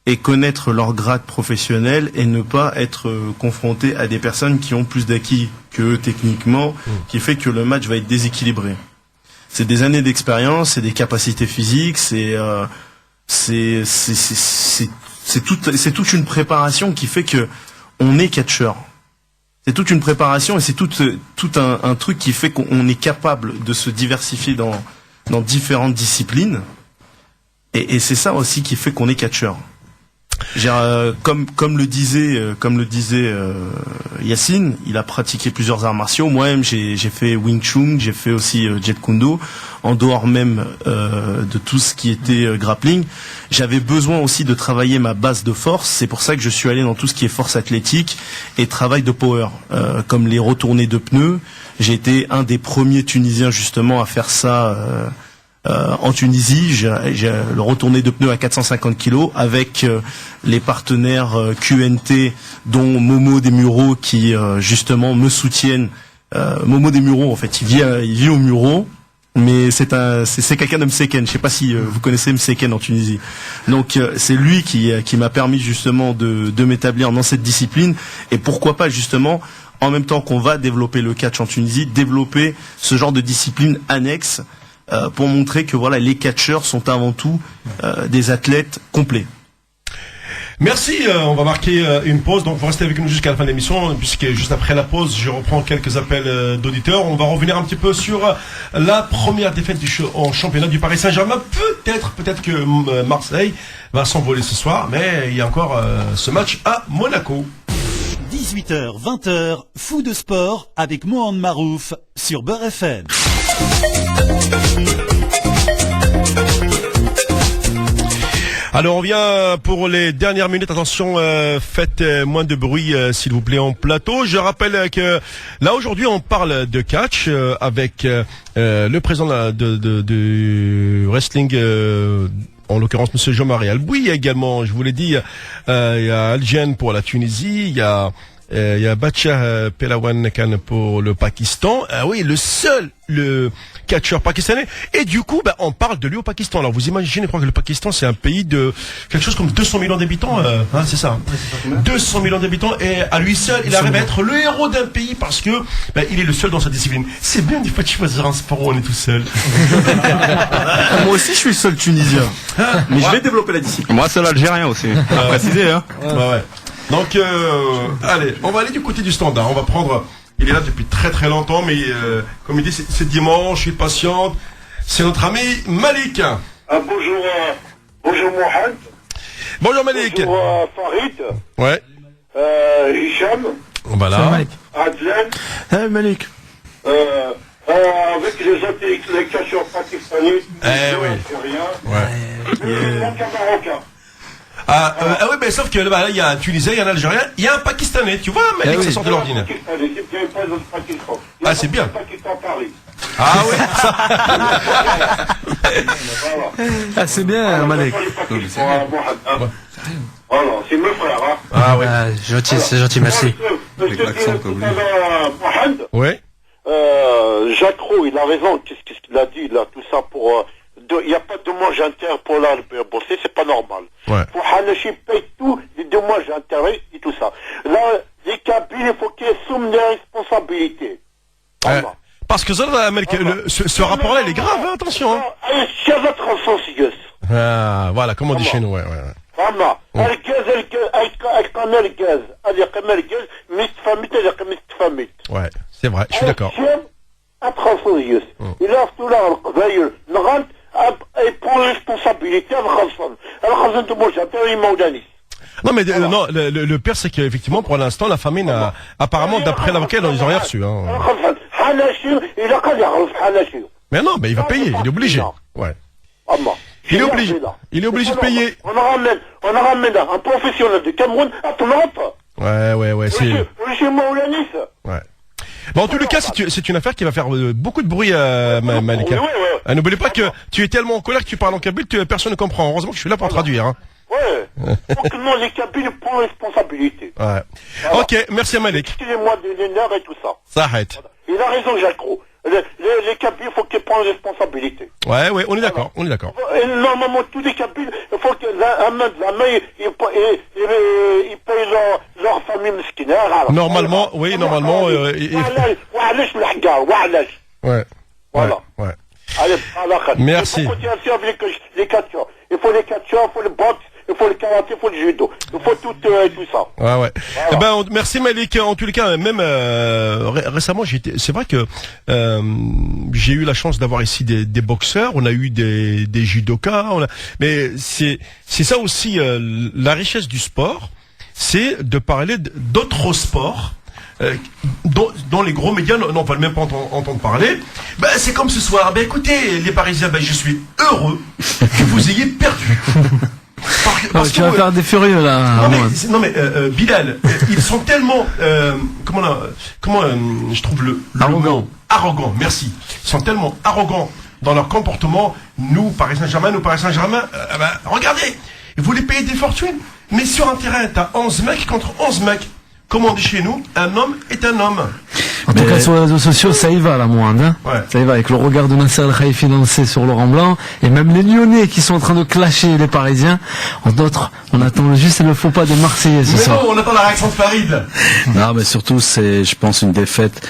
et connaître leur grade professionnel et ne pas être confronté à des personnes qui ont plus d'acquis que eux techniquement, qui fait que le match va être déséquilibré. C'est des années d'expérience, c'est des capacités physiques, c'est toute une préparation qui fait que on est catcheur. C'est toute une préparation et c'est tout un truc qui fait qu'on est capable de se diversifier dans différentes disciplines. Et c'est ça aussi qui fait qu'on est catcheur. Comme le disait Yacine, il a pratiqué plusieurs arts martiaux. Moi-même, j'ai fait Wing Chun, j'ai fait aussi Jeet Kune Do, en dehors même de tout ce qui était grappling. J'avais besoin aussi de travailler ma base de force. C'est pour ça que je suis allé dans tout ce qui est force athlétique et travail de power, comme les retournées de pneus. J'ai été un des premiers Tunisiens justement à faire ça. En Tunisie, j'ai le retourné de pneus à 450 kg avec les partenaires QNT, dont Momo Desmureaux qui justement me soutiennent. Momo Desmureaux, en fait, il vit au Mureaux, mais c'est quelqu'un de Mseken. Je sais pas si vous connaissez Mseken en Tunisie. Donc c'est lui qui m'a permis justement de m'établir dans cette discipline et pourquoi pas justement en même temps qu'on va développer le catch en Tunisie, développer ce genre de discipline annexe. Pour montrer que voilà, les catcheurs sont avant tout des athlètes complets. Merci, on va marquer une pause, donc vous restez avec nous jusqu'à la fin de l'émission, puisque juste après la pause, je reprends quelques appels d'auditeurs. On va revenir un petit peu sur la première défaite en championnat du Paris Saint-Germain. Peut-être que Marseille va s'envoler ce soir, mais il y a encore ce match à Monaco. 18h, 20h, Fou de sport avec Mohamed Marouf sur Beurre FM. Alors on vient pour les dernières minutes. Attention, faites moins de bruit s'il vous plaît en plateau. Je rappelle que là aujourd'hui on parle de catch avec le président de wrestling, en l'occurrence monsieur Jean-Marie Albouy. Également, je vous l'ai dit, il y a Algen pour la Tunisie, il y a Bacha Pelawan Khan pour le Pakistan. Oui, le catcheur pakistanais. Et du coup, on parle de lui au Pakistan. Alors vous imaginez, je crois que le Pakistan c'est un pays de quelque chose comme 200 millions d'habitants. C'est ça. 200 millions d'habitants et à lui seul, il arrive à être le héros d'un pays parce que il est le seul dans sa discipline. C'est bien des fois de choisir un sport où on est tout seul. Moi aussi, je suis le seul Tunisien. Mais je vais développer la discipline. Moi, seul Algérien aussi. À préciser, hein. Ouais. Donc, allez, on va aller du côté du standard. On va prendre Il est là depuis très très longtemps, mais comme il dit, c'est dimanche, il patiente. C'est notre ami Malik. Bonjour, bonjour Mohamed. Bonjour Malik. Bonjour Farid. Ouais. Hicham. Voilà. Adlan. Hey Malik. Avec les cacheurs pakistanais. Oui. Ouais. Marocain. Oui, mais sauf que là, il y a un Tunisien, il y a un Algérien, il y a un Pakistanais, tu vois, Malik, ça sort de l'ordinaire. Ah, c'est bien. Ah oui. Ah, c'est bien, Malik. Voilà, c'est mes frères. Hein. Ah oui. Gentil, c'est gentil, merci. Avec l'accent que vous dites. Mohamed. Oui. Jacques Roux, il a raison. Qu'est-ce qu'il a dit là, tout ça pour. Il n'y a pas de dommages intérêts pour la boursier, c'est pas normal. Ouais. Pour Hanachi paye tous les dommages intérêts et tout ça. Là, les cabines, il faut qu'ils assument les responsabilités. Voilà. Parce que ça, ce rapport-là, il est grave, hein, attention. Hein. Ah, voilà, comme on dit chez nous, ouais. Voilà. Ouais, c'est vrai, je suis d'accord. Il a tout là, il prend responsabilité Non, mais non, le pire, c'est qu'effectivement, pour l'instant, la famille n'a, apparemment, d'après l'avocat, ils n'ont rien reçu. Hein. Mais non, mais il va payer, il est obligé. Ouais. Il est obligé. Il est obligé de payer. On ramène un professionnel du Cameroun à Nantes. Ouais, c'est. Chez Maulanis. Ouais. Bon, en tous les cas, c'est une affaire qui va faire beaucoup de bruit, Malik. N'oubliez pas que tu es tellement en colère que tu parles en kabyle que personne ne comprend. Heureusement que je suis là pour traduire. Hein. Ouais. Faut que non, les cabines prennent responsabilité. Ouais. Voilà. Ok, merci Malik. Excusez-moi de l'honneur et tout ça. Ça arrête. Il a raison, Jacques Roux. Les cabines, il faut qu'ils prennent responsabilité. Ouais, on est d'accord, on est d'accord. Et normalement, tous les cabines, il faut que la main, ils payent leur famille mesquine. Normalement, oui, normalement. Ouais. Voilà. Ouais. Allez, merci. Il faut continuer avec les catcheurs. Il faut les catcheurs, il faut le boxe, il faut le karaté, il faut le judo. Il faut tout ça. Ouais. Voilà. Eh ben, merci Malik. En tous les cas, même récemment, c'est vrai que j'ai eu la chance d'avoir ici des boxeurs. On a eu des judokas. Mais c'est ça aussi la richesse du sport, c'est de parler d'autres sports. Dont les gros médias n'en veulent même pas entendre parler. Ben, c'est comme ce soir. Ben, écoutez, les Parisiens, je suis heureux que vous ayez perdu. Parce tu vas faire des furieux là. Non mais Bilal, ils sont tellement comment je trouve le mot arrogant. Merci. Ils sont tellement arrogants dans leur comportement. Nous, Paris Saint-Germain, regardez, vous les payez des fortunes, mais sur un terrain, t'as 11 mecs contre 11 mecs. Comme on dit chez nous, un homme est un homme. En tout cas, sur les réseaux sociaux, ça y va, la moindre. Hein. Ouais. Ça y va, avec le regard de Nasser El-Khelaifi lancé sur Laurent Blanc, et même les Lyonnais qui sont en train de clasher les Parisiens. En d'autres, on attend juste le faux pas des Marseillais ce soir. Non, on attend la réaction de Farid. Non, mais surtout, c'est, je pense, une défaite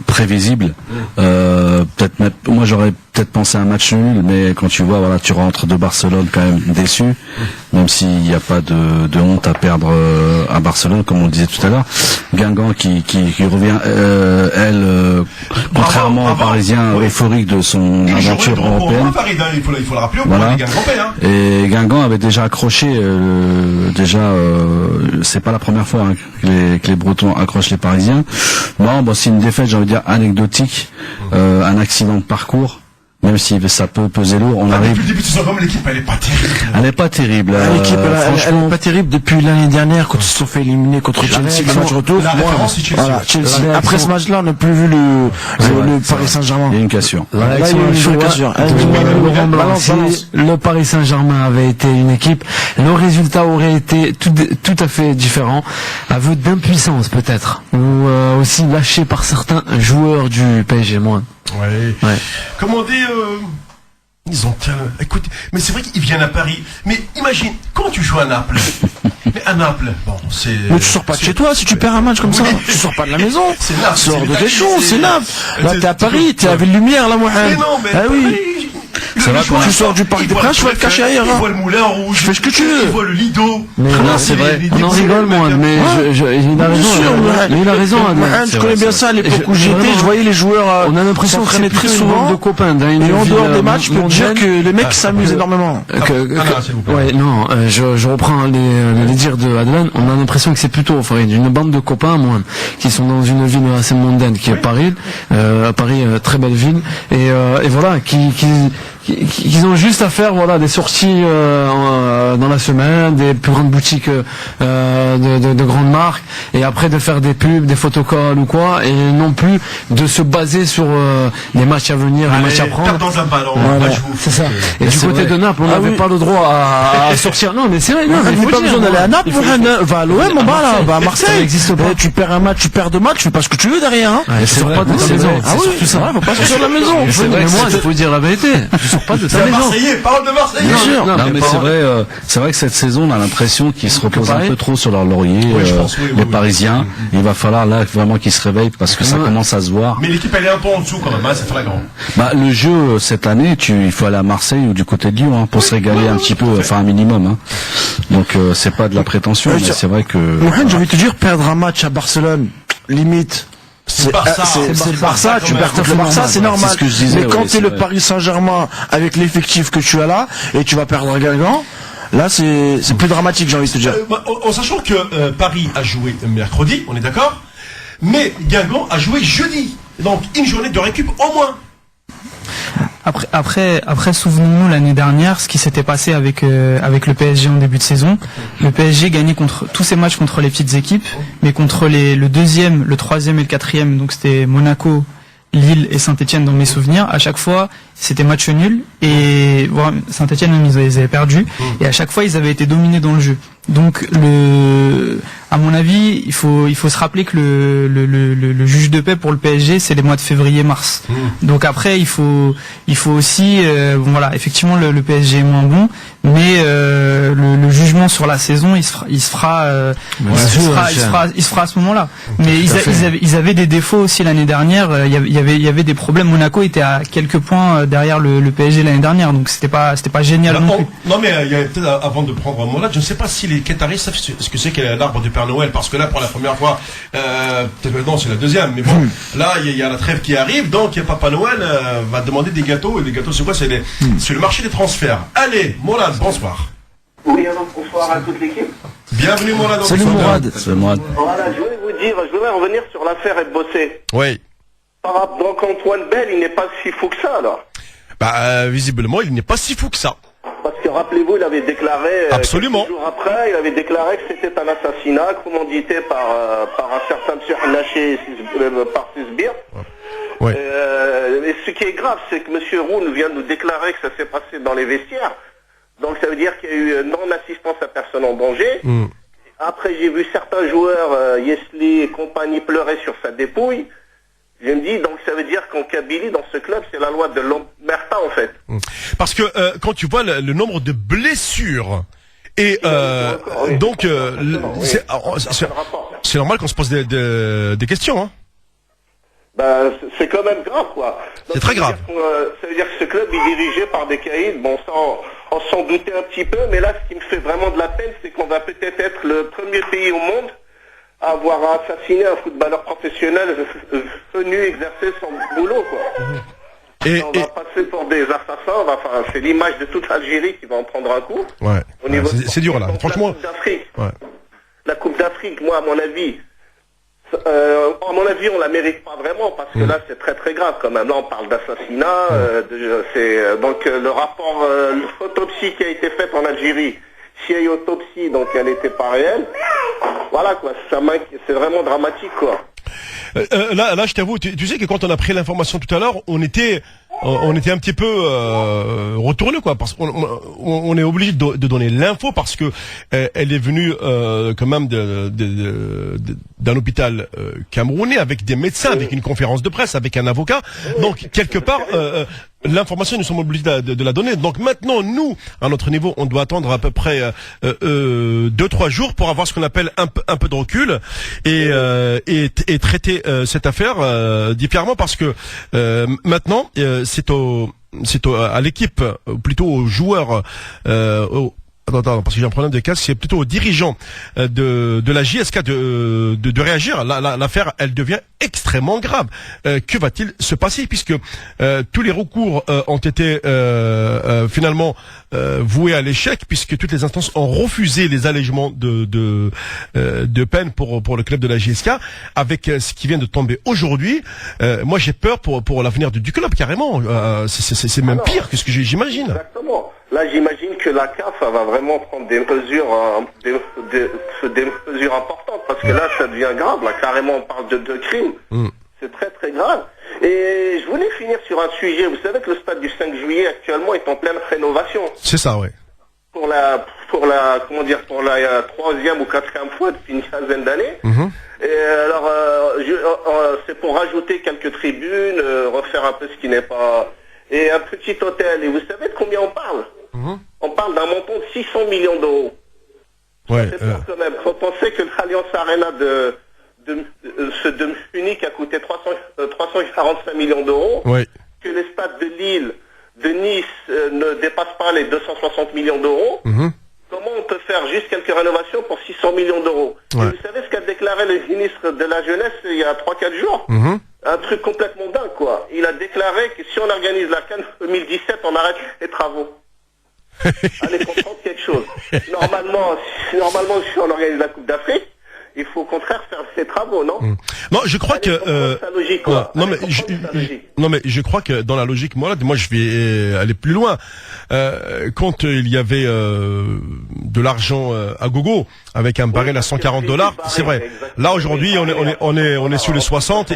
prévisible. Peut-être, moi, j'aurais peut-être pensé à un match nul, mais quand tu vois, voilà, tu rentres de Barcelone quand même déçu, même s'il n'y a pas de honte à perdre à Barcelone, comme on le disait tout à l'heure. Guingamp qui revient, contrairement aux Parisiens euphoriques de son aventure européenne. Il faut le rappeler au voilà. des Guingampais. Hein. Et Guingamp avait déjà accroché, c'est pas la première fois hein, que les Bretons accrochent les Parisiens. Bon, c'est une défaite, j'ai envie de dire anecdotique, un accident de parcours. Même si ça peut peser lourd, on arrive. Depuis le début de saison, l'équipe, elle est pas terrible. Elle est pas terrible. L'équipe, elle est pas terrible depuis l'année dernière quand ils se sont fait éliminer contre Chelsea le match retour. Chelsea. Après ce match-là, on n'a plus vu le Paris Saint-Germain. Il y a une cassure. La réaction le Paris Saint-Germain avait été une équipe, le résultat aurait été tout à fait différent. Aveu d'impuissance peut-être, ou aussi lâché par certains joueurs du PSG moins. Ouais. Comme on dit, ils ont écoute, mais c'est vrai qu'ils viennent à Paris. Mais imagine, quand tu joues à Naples, mais à Naples, bon, c'est. Mais tu sors pas de chez toi si tu perds un match comme ça. Tu sors pas de la maison. C'est Naples. Sors de tes choses, c'est Naples. Là, t'es à Paris, t'es à Ville-Lumière, là, moi. Mais non, mais oui. Tu sors du Parc des Princes, tu vas te cacher ailleurs. Il voit le Moulin Rouge. Tu fais ce que tu veux. Il voit le Lido. Non, c'est vrai. On en rigole, moi, mais il a raison. Il a raison. Je connais bien ça à l'époque où j'étais, je voyais les joueurs. On a l'impression que c'est très souvent de copains. Et en dehors des matchs, je peux te dire que les mecs s'amusent énormément. Ouais, non, je reprends les dires de Adlan. On a l'impression que c'est plutôt, une bande de copains, moi, qui sont dans une ville assez mondaine, qui est Paris. Paris, très belle ville. Et voilà, qu'ils ont juste à faire des sorties dans la semaine, des plus grandes boutiques de grandes marques, et après de faire des pubs, des photocalls ou quoi, et non plus de se baser sur des matchs à venir, des matchs à prendre. Dans un ballon, c'est ça. Et du côté de Naples, on n'avait pas le droit à sortir. Non, mais c'est vrai. Il n'y a pas besoin d'aller à Naples. Va à l'OM, on va à Marseille. Tu perds un match, tu perds deux matchs, tu fais pas ce que tu veux derrière. Tu sors pas de ta maison. Ah oui, c'est vrai, faut pas sortir de la maison. Mais moi, il faut dire la vérité. Tu sors pas de ta maison. Parole de Marseille. Bien sûr. Non, mais c'est vrai que cette saison, on a l'impression qu'ils se reposent un peu trop sur leur laurier, les Parisiens. Il va falloir là vraiment qu'ils se réveillent parce que ça commence à se voir. Mais l'équipe elle est un peu en dessous quand même, c'est flagrant. Le jeu cette année, il faut aller à Marseille ou du côté de Lyon pour se régaler un petit peu, enfin un minimum. Donc c'est pas de la prétention, mais c'est vrai que. Mohamed, j'ai envie de te dire, perdre un match à Barcelone, limite. C'est le Barça, tu perds le Barça, c'est normal. Ce que je disais, mais quand t'es le Paris Saint-Germain avec l'effectif que tu as là et tu vas perdre un Guingamp, là c'est plus dramatique, j'ai envie de te dire. En sachant que Paris a joué mercredi, on est d'accord, mais Guingamp a joué jeudi, donc une journée de récup au moins. Après, souvenons-nous l'année dernière ce qui s'était passé avec le PSG en début de saison. Le PSG gagnait tous ses matchs contre les petites équipes, mais contre le deuxième, le troisième et le quatrième, donc c'était Monaco, Lille et Saint-Etienne dans mes souvenirs. À chaque fois, c'était match nul et Saint-Etienne même ils avaient perdu et à chaque fois ils avaient été dominés dans le jeu. Donc à mon avis, il faut se rappeler que le juge de paix pour le PSG, c'est les mois de février-mars. Donc après, il faut aussi, effectivement, le PSG est moins bon, mais le jugement sur la saison, il se fera à ce moment-là. Mais ils avaient des défauts aussi l'année dernière. Il y avait des problèmes. Monaco était à quelques points derrière le PSG l'année dernière, donc c'était pas génial non plus. Non, mais il y a peut-être avant de prendre un mot là, je ne sais pas si les Qataris savent ce que c'est qu'est l'arbre du Père Noël, parce que là pour la première fois, peut-être maintenant c'est la deuxième, mais bon, là il y a la trêve qui arrive, donc Papa Noël va demander des gâteaux, et des gâteaux c'est quoi? C'est le marché des transferts. Allez, Mourad, bonsoir. Oui, alors bonsoir à toute l'équipe. Bienvenue Mourad. Salut Mourad. Voilà, je voulais vous dire, je voudrais revenir sur l'affaire Bossé. Oui. Donc Antoine Bell, il n'est pas si fou que ça alors. Visiblement il n'est pas si fou que ça. Parce que rappelez-vous, il avait déclaré, absolument. quelques jours après, il avait déclaré que c'était un assassinat commandité par un certain monsieur Hanaché par Sisbir. Ouais. Et ce qui est grave, c'est que monsieur Roun vient de nous déclarer que ça s'est passé dans les vestiaires. Donc ça veut dire qu'il y a eu non-assistance à personne en danger. Après, j'ai vu certains joueurs, Yesli et compagnie, pleurer sur sa dépouille. Je me dis, donc ça veut dire qu'en Kabylie, dans ce club, c'est la loi de l'omerta en fait. Parce que quand tu vois le nombre de blessures, et donc c'est normal qu'on se pose des questions. Hein. C'est quand même grave quoi. C'est très grave. Ça veut dire que ce club est dirigé par des caïds, bon ça on s'en doutait un petit peu, mais là ce qui me fait vraiment de la peine, c'est qu'on va peut-être être le premier pays au monde à avoir assassiné un footballeur professionnel venu exercer son boulot quoi. On va passer pour des assassins, c'est l'image de toute l'Algérie qui va en prendre un coup. Ouais. C'est dur là, franchement. La Coupe d'Afrique. Ouais. La Coupe d'Afrique, moi à mon avis, on la mérite pas vraiment parce que là c'est très très grave quand même. Là on parle d'assassinat, donc le rapport, l'autopsie qui a été faite en Algérie, s'il y a eu autopsie, donc elle n'était pas réelle. Voilà quoi, c'est vraiment dramatique quoi. Là, je t'avoue, tu sais que quand on a pris l'information tout à l'heure, on était un petit peu retourné quoi, parce qu'on est obligé de donner l'info parce que elle est venue quand même d'un hôpital camerounais avec des médecins, avec une conférence de presse, avec un avocat. Donc quelque part, l'information, nous sommes obligés de la donner. Donc maintenant, nous, à notre niveau, on doit attendre à peu près 2-3 jours pour avoir ce qu'on appelle un peu de recul et traiter cette affaire différemment, parce que maintenant, c'est à l'équipe, plutôt aux joueurs, Attends, parce que j'ai un problème de casque. C'est plutôt aux dirigeants de la JSK de réagir. L'affaire, elle devient extrêmement grave. Que va-t-il se passer, puisque tous les recours ont été finalement voués à l'échec, puisque toutes les instances ont refusé les allègements de peine pour le club de la JSK, avec ce qui vient de tomber aujourd'hui. Moi, j'ai peur pour l'avenir du club, carrément. C'est même pire que ce que j'imagine. Exactement. Là, j'imagine que la CAF va vraiment prendre des mesures, des mesures importantes, parce que là, ça devient grave. Là, carrément, on parle de crime. C'est très, très grave. Et je voulais finir sur un sujet. Vous savez que le stade du 5 juillet, actuellement, est en pleine rénovation. C'est ça, oui. Pour la troisième ou quatrième fois depuis une quinzaine d'années. Et alors, c'est pour rajouter quelques tribunes, refaire un peu ce qui n'est pas... Et un petit hôtel. Et vous savez de combien on parle? On parle d'un montant de 600 millions d'euros. Ouais, c'est peur quand même. Faut penser que l'Alliance Arena de Munich a coûté 345 millions d'euros. Ouais. Que les stades de Lille, de Nice ne dépassent pas les 260 millions d'euros. Comment on peut faire juste quelques rénovations pour 600 millions d'euros? Ouais. Et vous savez ce qu'a déclaré le ministre de la Jeunesse il y a 3-4 jours? Un truc complètement dingue, quoi. Il a déclaré que si on organise la CAN 2017, on arrête les travaux. Allez comprendre quelque chose. Normalement, si on organise la Coupe d'Afrique, il faut au contraire faire ses travaux, non? Non, je crois que logique, quoi. non mais je crois que dans la logique, moi je vais aller plus loin. Quand il y avait de l'argent à gogo avec un baril à $140, c'est vrai. Là aujourd'hui, on est sur les 60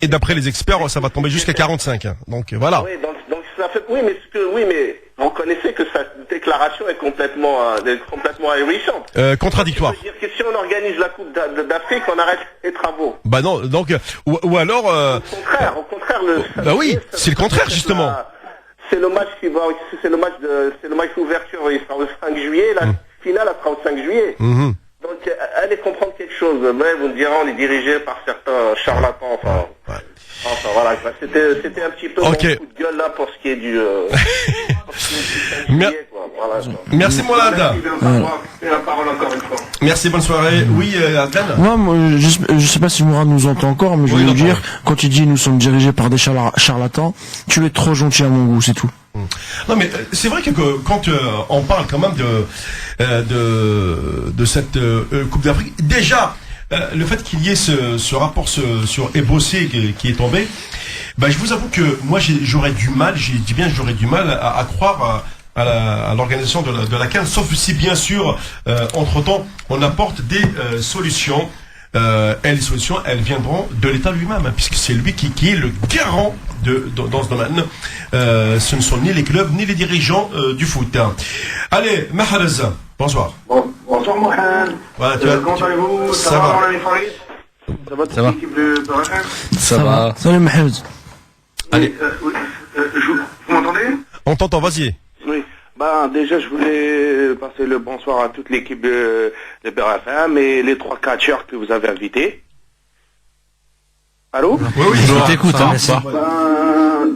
et d'après les experts, ça va tomber jusqu'à 45. Donc voilà. Oui, donc ça fait mais vous connaissez que sa déclaration est complètement ahurissante. Contradictoire. Ça veut dire que si on organise la Coupe d'Afrique, on arrête les travaux. Bah non, donc ou alors. Au contraire, bah oui, c'est le contraire justement. C'est le match c'est le match d'ouverture, il sera le 5 juillet, la finale elle sera au 5 juillet. Donc allez comprendre quelque chose. Mais vous me direz, on est dirigé par certains charlatans. Enfin voilà, c'était un petit peu mon coup de gueule là pour ce qui est du. Merci Moulad. Merci, bonne soirée. Oui, Adnan. Moi, je sais pas si Mourad nous entend encore, mais je vais lui dire, quand il dit nous sommes dirigés par des charlatans, tu es trop gentil à mon goût, c'est tout. Non mais c'est vrai que quand on parle quand même de cette Coupe d'Afrique, déjà le fait qu'il y ait ce rapport sur Ebossé qui est tombé, ben je vous avoue que moi j'aurais du mal, j'ai dit bien j'aurais du mal à croire à l'organisation de la CAN, sauf si bien sûr entre temps on apporte des solutions. Et les solutions, elles viendront de l'État lui-même, hein, puisque c'est lui qui est le garant dans ce domaine. Ce ne sont ni les clubs, ni les dirigeants du foot. Allez, Mahrez, bonsoir. Bonsoir Mohamed. Voilà, comment allez-vous? Ça va. Ça va. Ça va. Salut Mahrez. Allez. Vous m'entendez? On t'entend, vas-y. Oui. Déjà, je voulais passer le bonsoir à toute l'équipe de BRFM et les 3 catcheurs que vous avez invités. Allô? Oui, je t'écoute.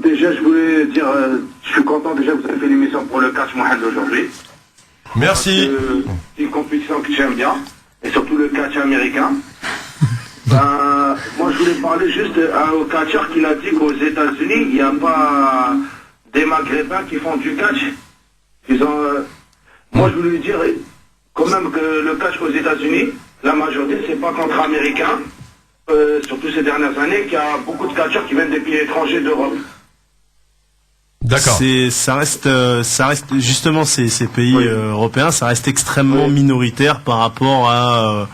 Déjà, je voulais dire, je suis content déjà que vous avez fait l'émission pour le catch Mohamed aujourd'hui. Merci. C'est une compétition que j'aime bien, et surtout le catch américain. Moi, je voulais parler juste au catcheur qui a dit qu'aux États-Unis, il n'y a pas des Maghrébins qui font du catch. Moi, je voulais lui dire quand même que le catch aux États-Unis, la majorité, c'est pas contre Américains, surtout ces dernières années, qu'il y a beaucoup de catcheurs qui viennent des pays étrangers d'Europe. D'accord. Ça reste justement ces pays européens, ça reste extrêmement minoritaire par rapport à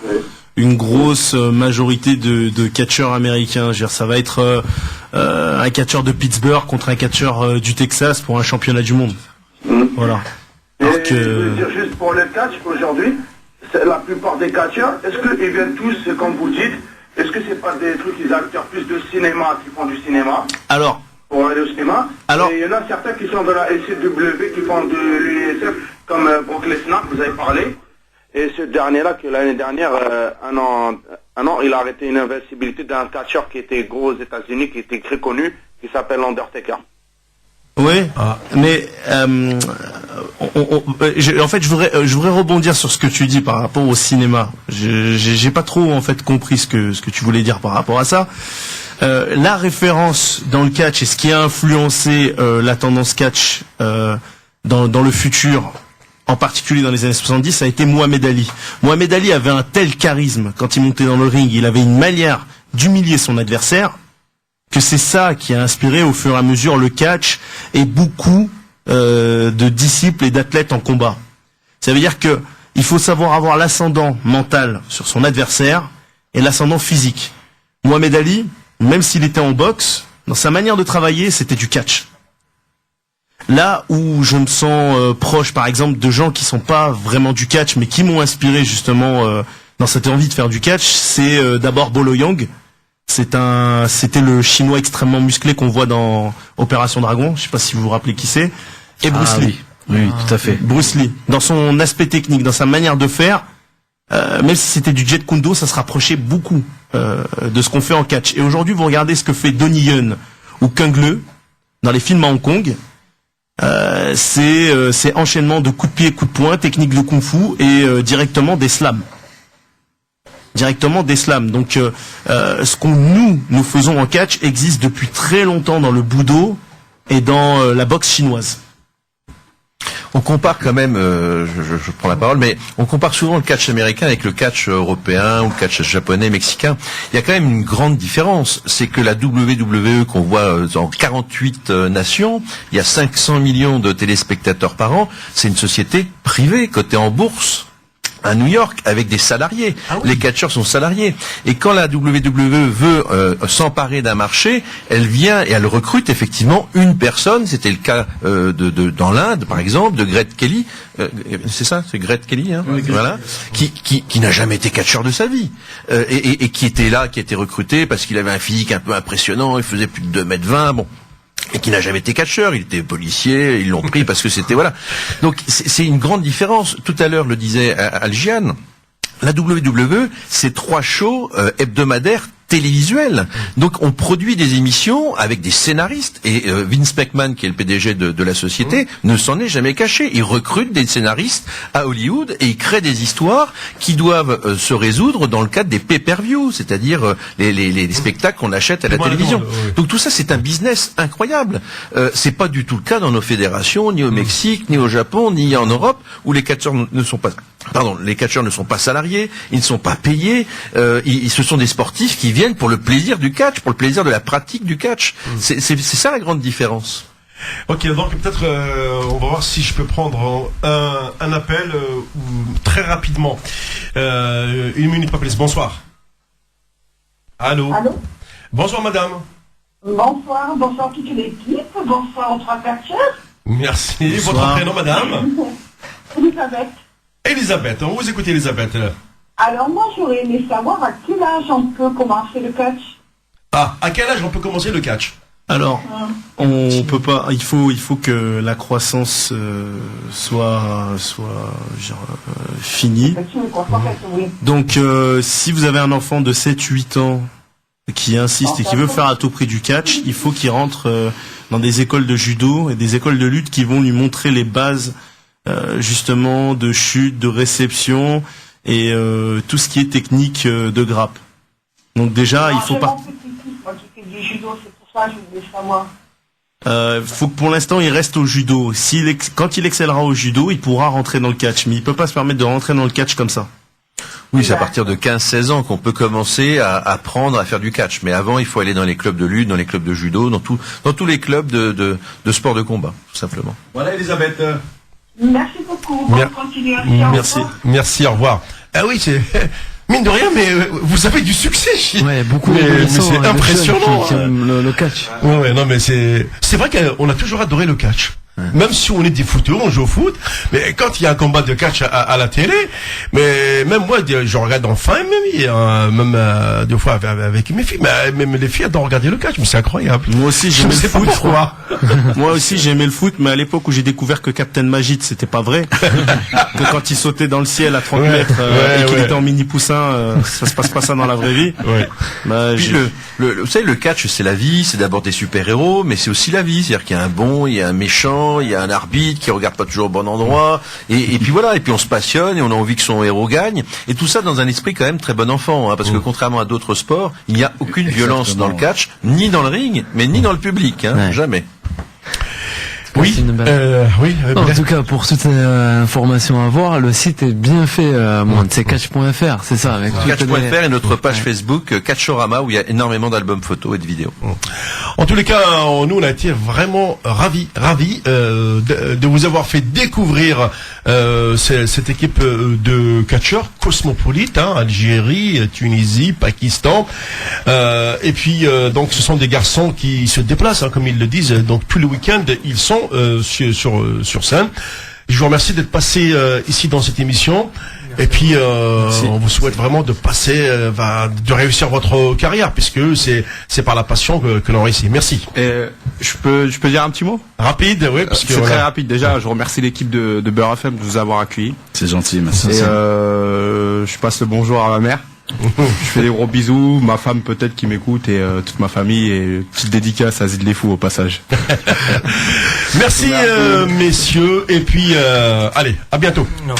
une grosse majorité de catcheurs américains. Je veux dire, ça va être un catcheur de Pittsburgh contre un catcheur du Texas pour un championnat du monde. Voilà. Je veux dire juste pour le catch aujourd'hui, la plupart des catcheurs, est-ce qu'ils viennent tous, comme vous dites, est-ce que c'est pas des trucs, des acteurs plus de cinéma qui font du cinéma? Alors, pour aller au cinéma. Alors, et il y en a certains qui sont de la SCW, qui font de l'USF, comme Brock Lesnar, vous avez parlé. Et ce dernier-là, que l'année dernière, un an, il a arrêté une invincibilité d'un catcheur qui était gros aux États-Unis, qui était très connu, qui s'appelle l'Undertaker. Oui, mais en fait, je voudrais rebondir sur ce que tu dis par rapport au cinéma. J'ai pas trop en fait compris ce que tu voulais dire par rapport à ça. La référence dans le catch et ce qui a influencé la tendance catch dans le futur, en particulier dans les années 70, ça a été Mohamed Ali. Mohamed Ali avait un tel charisme quand il montait dans le ring, il avait une manière d'humilier son adversaire, que c'est ça qui a inspiré au fur et à mesure le catch et beaucoup de disciples et d'athlètes en combat. Ça veut dire que il faut savoir avoir l'ascendant mental sur son adversaire et l'ascendant physique. Mohamed Ali, même s'il était en boxe, dans sa manière de travailler, c'était du catch. Là où je me sens proche, par exemple, de gens qui sont pas vraiment du catch, mais qui m'ont inspiré justement dans cette envie de faire du catch, c'est d'abord Bolo Yeung. C'était le chinois extrêmement musclé qu'on voit dans Opération Dragon. Je sais pas si vous vous rappelez qui c'est. Et Bruce Lee. Oui, tout à fait. Bruce Lee, dans son aspect technique, dans sa manière de faire, même si c'était du Jeet Kune Do, ça se rapprochait beaucoup de ce qu'on fait en catch. Et aujourd'hui, vous regardez ce que fait Donnie Yen ou Kung Le dans les films à Hong Kong. C'est enchaînement de coups de pied, coups de poing, technique de kung-fu et directement des slams. Donc ce qu'on nous faisons en catch existe depuis très longtemps dans le budo et dans la boxe chinoise. On compare quand même, je prends la parole, mais on compare souvent le catch américain avec le catch européen ou le catch japonais, mexicain. Il y a quand même une grande différence, c'est que la WWE qu'on voit en 48 nations, il y a 500 millions de téléspectateurs par an, c'est une société privée, cotée en bourse à New York, avec des salariés. Ah oui. Les catcheurs sont salariés. Et quand la WWE veut s'emparer d'un marché, elle vient et elle recrute effectivement une personne. C'était le cas dans l'Inde, par exemple, de Greg Kelly. C'est ça, c'est Greg Kelly, hein, oui, voilà, qui n'a jamais été catcheur de sa vie et qui était là, qui a été recruté parce qu'il avait un physique un peu impressionnant. Il faisait plus de 2m20. Bon. Et qui n'a jamais été catcheur, il était policier, ils l'ont pris parce que c'était, voilà. Donc c'est une grande différence. Tout à l'heure le disait Algiane, la WWE, c'est 3 shows hebdomadaires télévisuels. Donc on produit des émissions avec des scénaristes et Vince McMahon, qui est le PDG de la société, ne s'en est jamais caché. Il recrute des scénaristes à Hollywood et il crée des histoires qui doivent se résoudre dans le cadre des pay-per-view, c'est-à-dire les spectacles qu'on achète à la télévision. Donc tout ça, c'est un business incroyable. C'est pas du tout le cas dans nos fédérations, ni au Mexique, ni au Japon, ni en Europe, où les catcheurs ne sont pas... Pardon, les catcheurs ne sont pas salariés, ils ne sont pas payés, ce sont des sportifs qui viennent pour le plaisir du catch, pour le plaisir de la pratique du catch. C'est ça la grande différence. Ok, donc peut-être on va voir si je peux prendre un appel très rapidement. 1 minute pas plus. Bonsoir. Allô. Allô. Bonsoir madame. Bonsoir toute l'équipe, bonsoir aux 3 catcheurs. Merci. Bonsoir. Votre prénom madame? Elisabeth. Elisabeth, on vous écoute Elisabeth. Alors moi j'aurais aimé savoir à quel âge on peut commencer le catch. Ah, à quel âge on peut commencer le catch? Alors, on peut pas. Il faut que la croissance soit finie. Donc, si vous avez un enfant de 7-8 ans qui insiste et qui veut faire à tout prix du catch, il faut qu'il rentre dans des écoles de judo et des écoles de lutte qui vont lui montrer les bases justement de chute, de réception et tout ce qui est technique de grappe. Donc déjà, il faut pas. Faut que pour l'instant il reste au judo. Quand il excellera au judo, il pourra rentrer dans le catch, mais il peut pas se permettre de rentrer dans le catch comme ça. Oui, c'est à partir de 15-16 ans qu'on peut commencer à apprendre à faire du catch. Mais avant, il faut aller dans les clubs de lutte, dans les clubs de judo, dans tous les clubs de sport de combat, tout simplement. Voilà, Elisabeth. Merci beaucoup. Bonne continuation. Merci, au revoir. Ah oui, c'est... Mine de rien, mais vous avez du succès. Ouais, beaucoup mais c'est impressionnant. Qui aiment le catch. Ouais, non, mais c'est vrai qu'on a toujours adoré le catch. Même si on est des footeux, on joue au foot, mais quand il y a un combat de catch à la télé, mais même moi, je regarde en famille, même deux fois avec mes filles, mais même les filles adorent regarder le catch, mais c'est incroyable. Moi aussi, j'aimais le foot. Pourquoi. Moi aussi, j'aimais le foot, mais à l'époque où j'ai découvert que Captain Magid, c'était pas vrai. Que quand il sautait dans le ciel à 30 mètres et qu'il était en mini poussin, ça se passe pas ça dans la vraie vie. Puis vous savez, le catch, c'est la vie, c'est d'abord des super-héros, mais c'est aussi la vie. C'est-à-dire qu'il y a un bon, il y a un méchant, il y a un arbitre qui regarde pas toujours au bon endroit, et puis voilà, et puis on se passionne et on a envie que son héros gagne, et tout ça dans un esprit quand même très bon enfant, parce que contrairement à d'autres sports, il n'y a aucune violence dans le catch, ni dans le ring, mais ni dans le public, jamais. Oui, en tout cas, pour toute information à voir, le site est bien fait, c'est catch.fr, c'est ça, avec catch.fr et notre page Facebook Catchorama, où il y a énormément d'albums photos et de vidéos. En tous les cas, nous on a été vraiment ravis de vous avoir fait découvrir cette équipe de catcheurs cosmopolites, Algérie, Tunisie, Pakistan, et puis donc ce sont des garçons qui se déplacent, comme ils le disent, donc tous les week-ends ils sont sur scène. Je vous remercie d'être passé ici dans cette émission. Et puis on vous souhaite vraiment de passer, de réussir votre carrière, puisque c'est par la passion que l'on réussit. Merci. Je peux dire un petit mot rapide, oui, parce que c'est très rapide. Déjà, je remercie l'équipe de Beurre FM de nous avoir accueillis. C'est gentil, merci. Et je passe le bonjour à ma mère. Je fais des gros bisous, ma femme peut-être qui m'écoute et toute ma famille, et petite dédicace à Zid les Fous au passage. Merci messieurs, et puis allez, à bientôt. Non.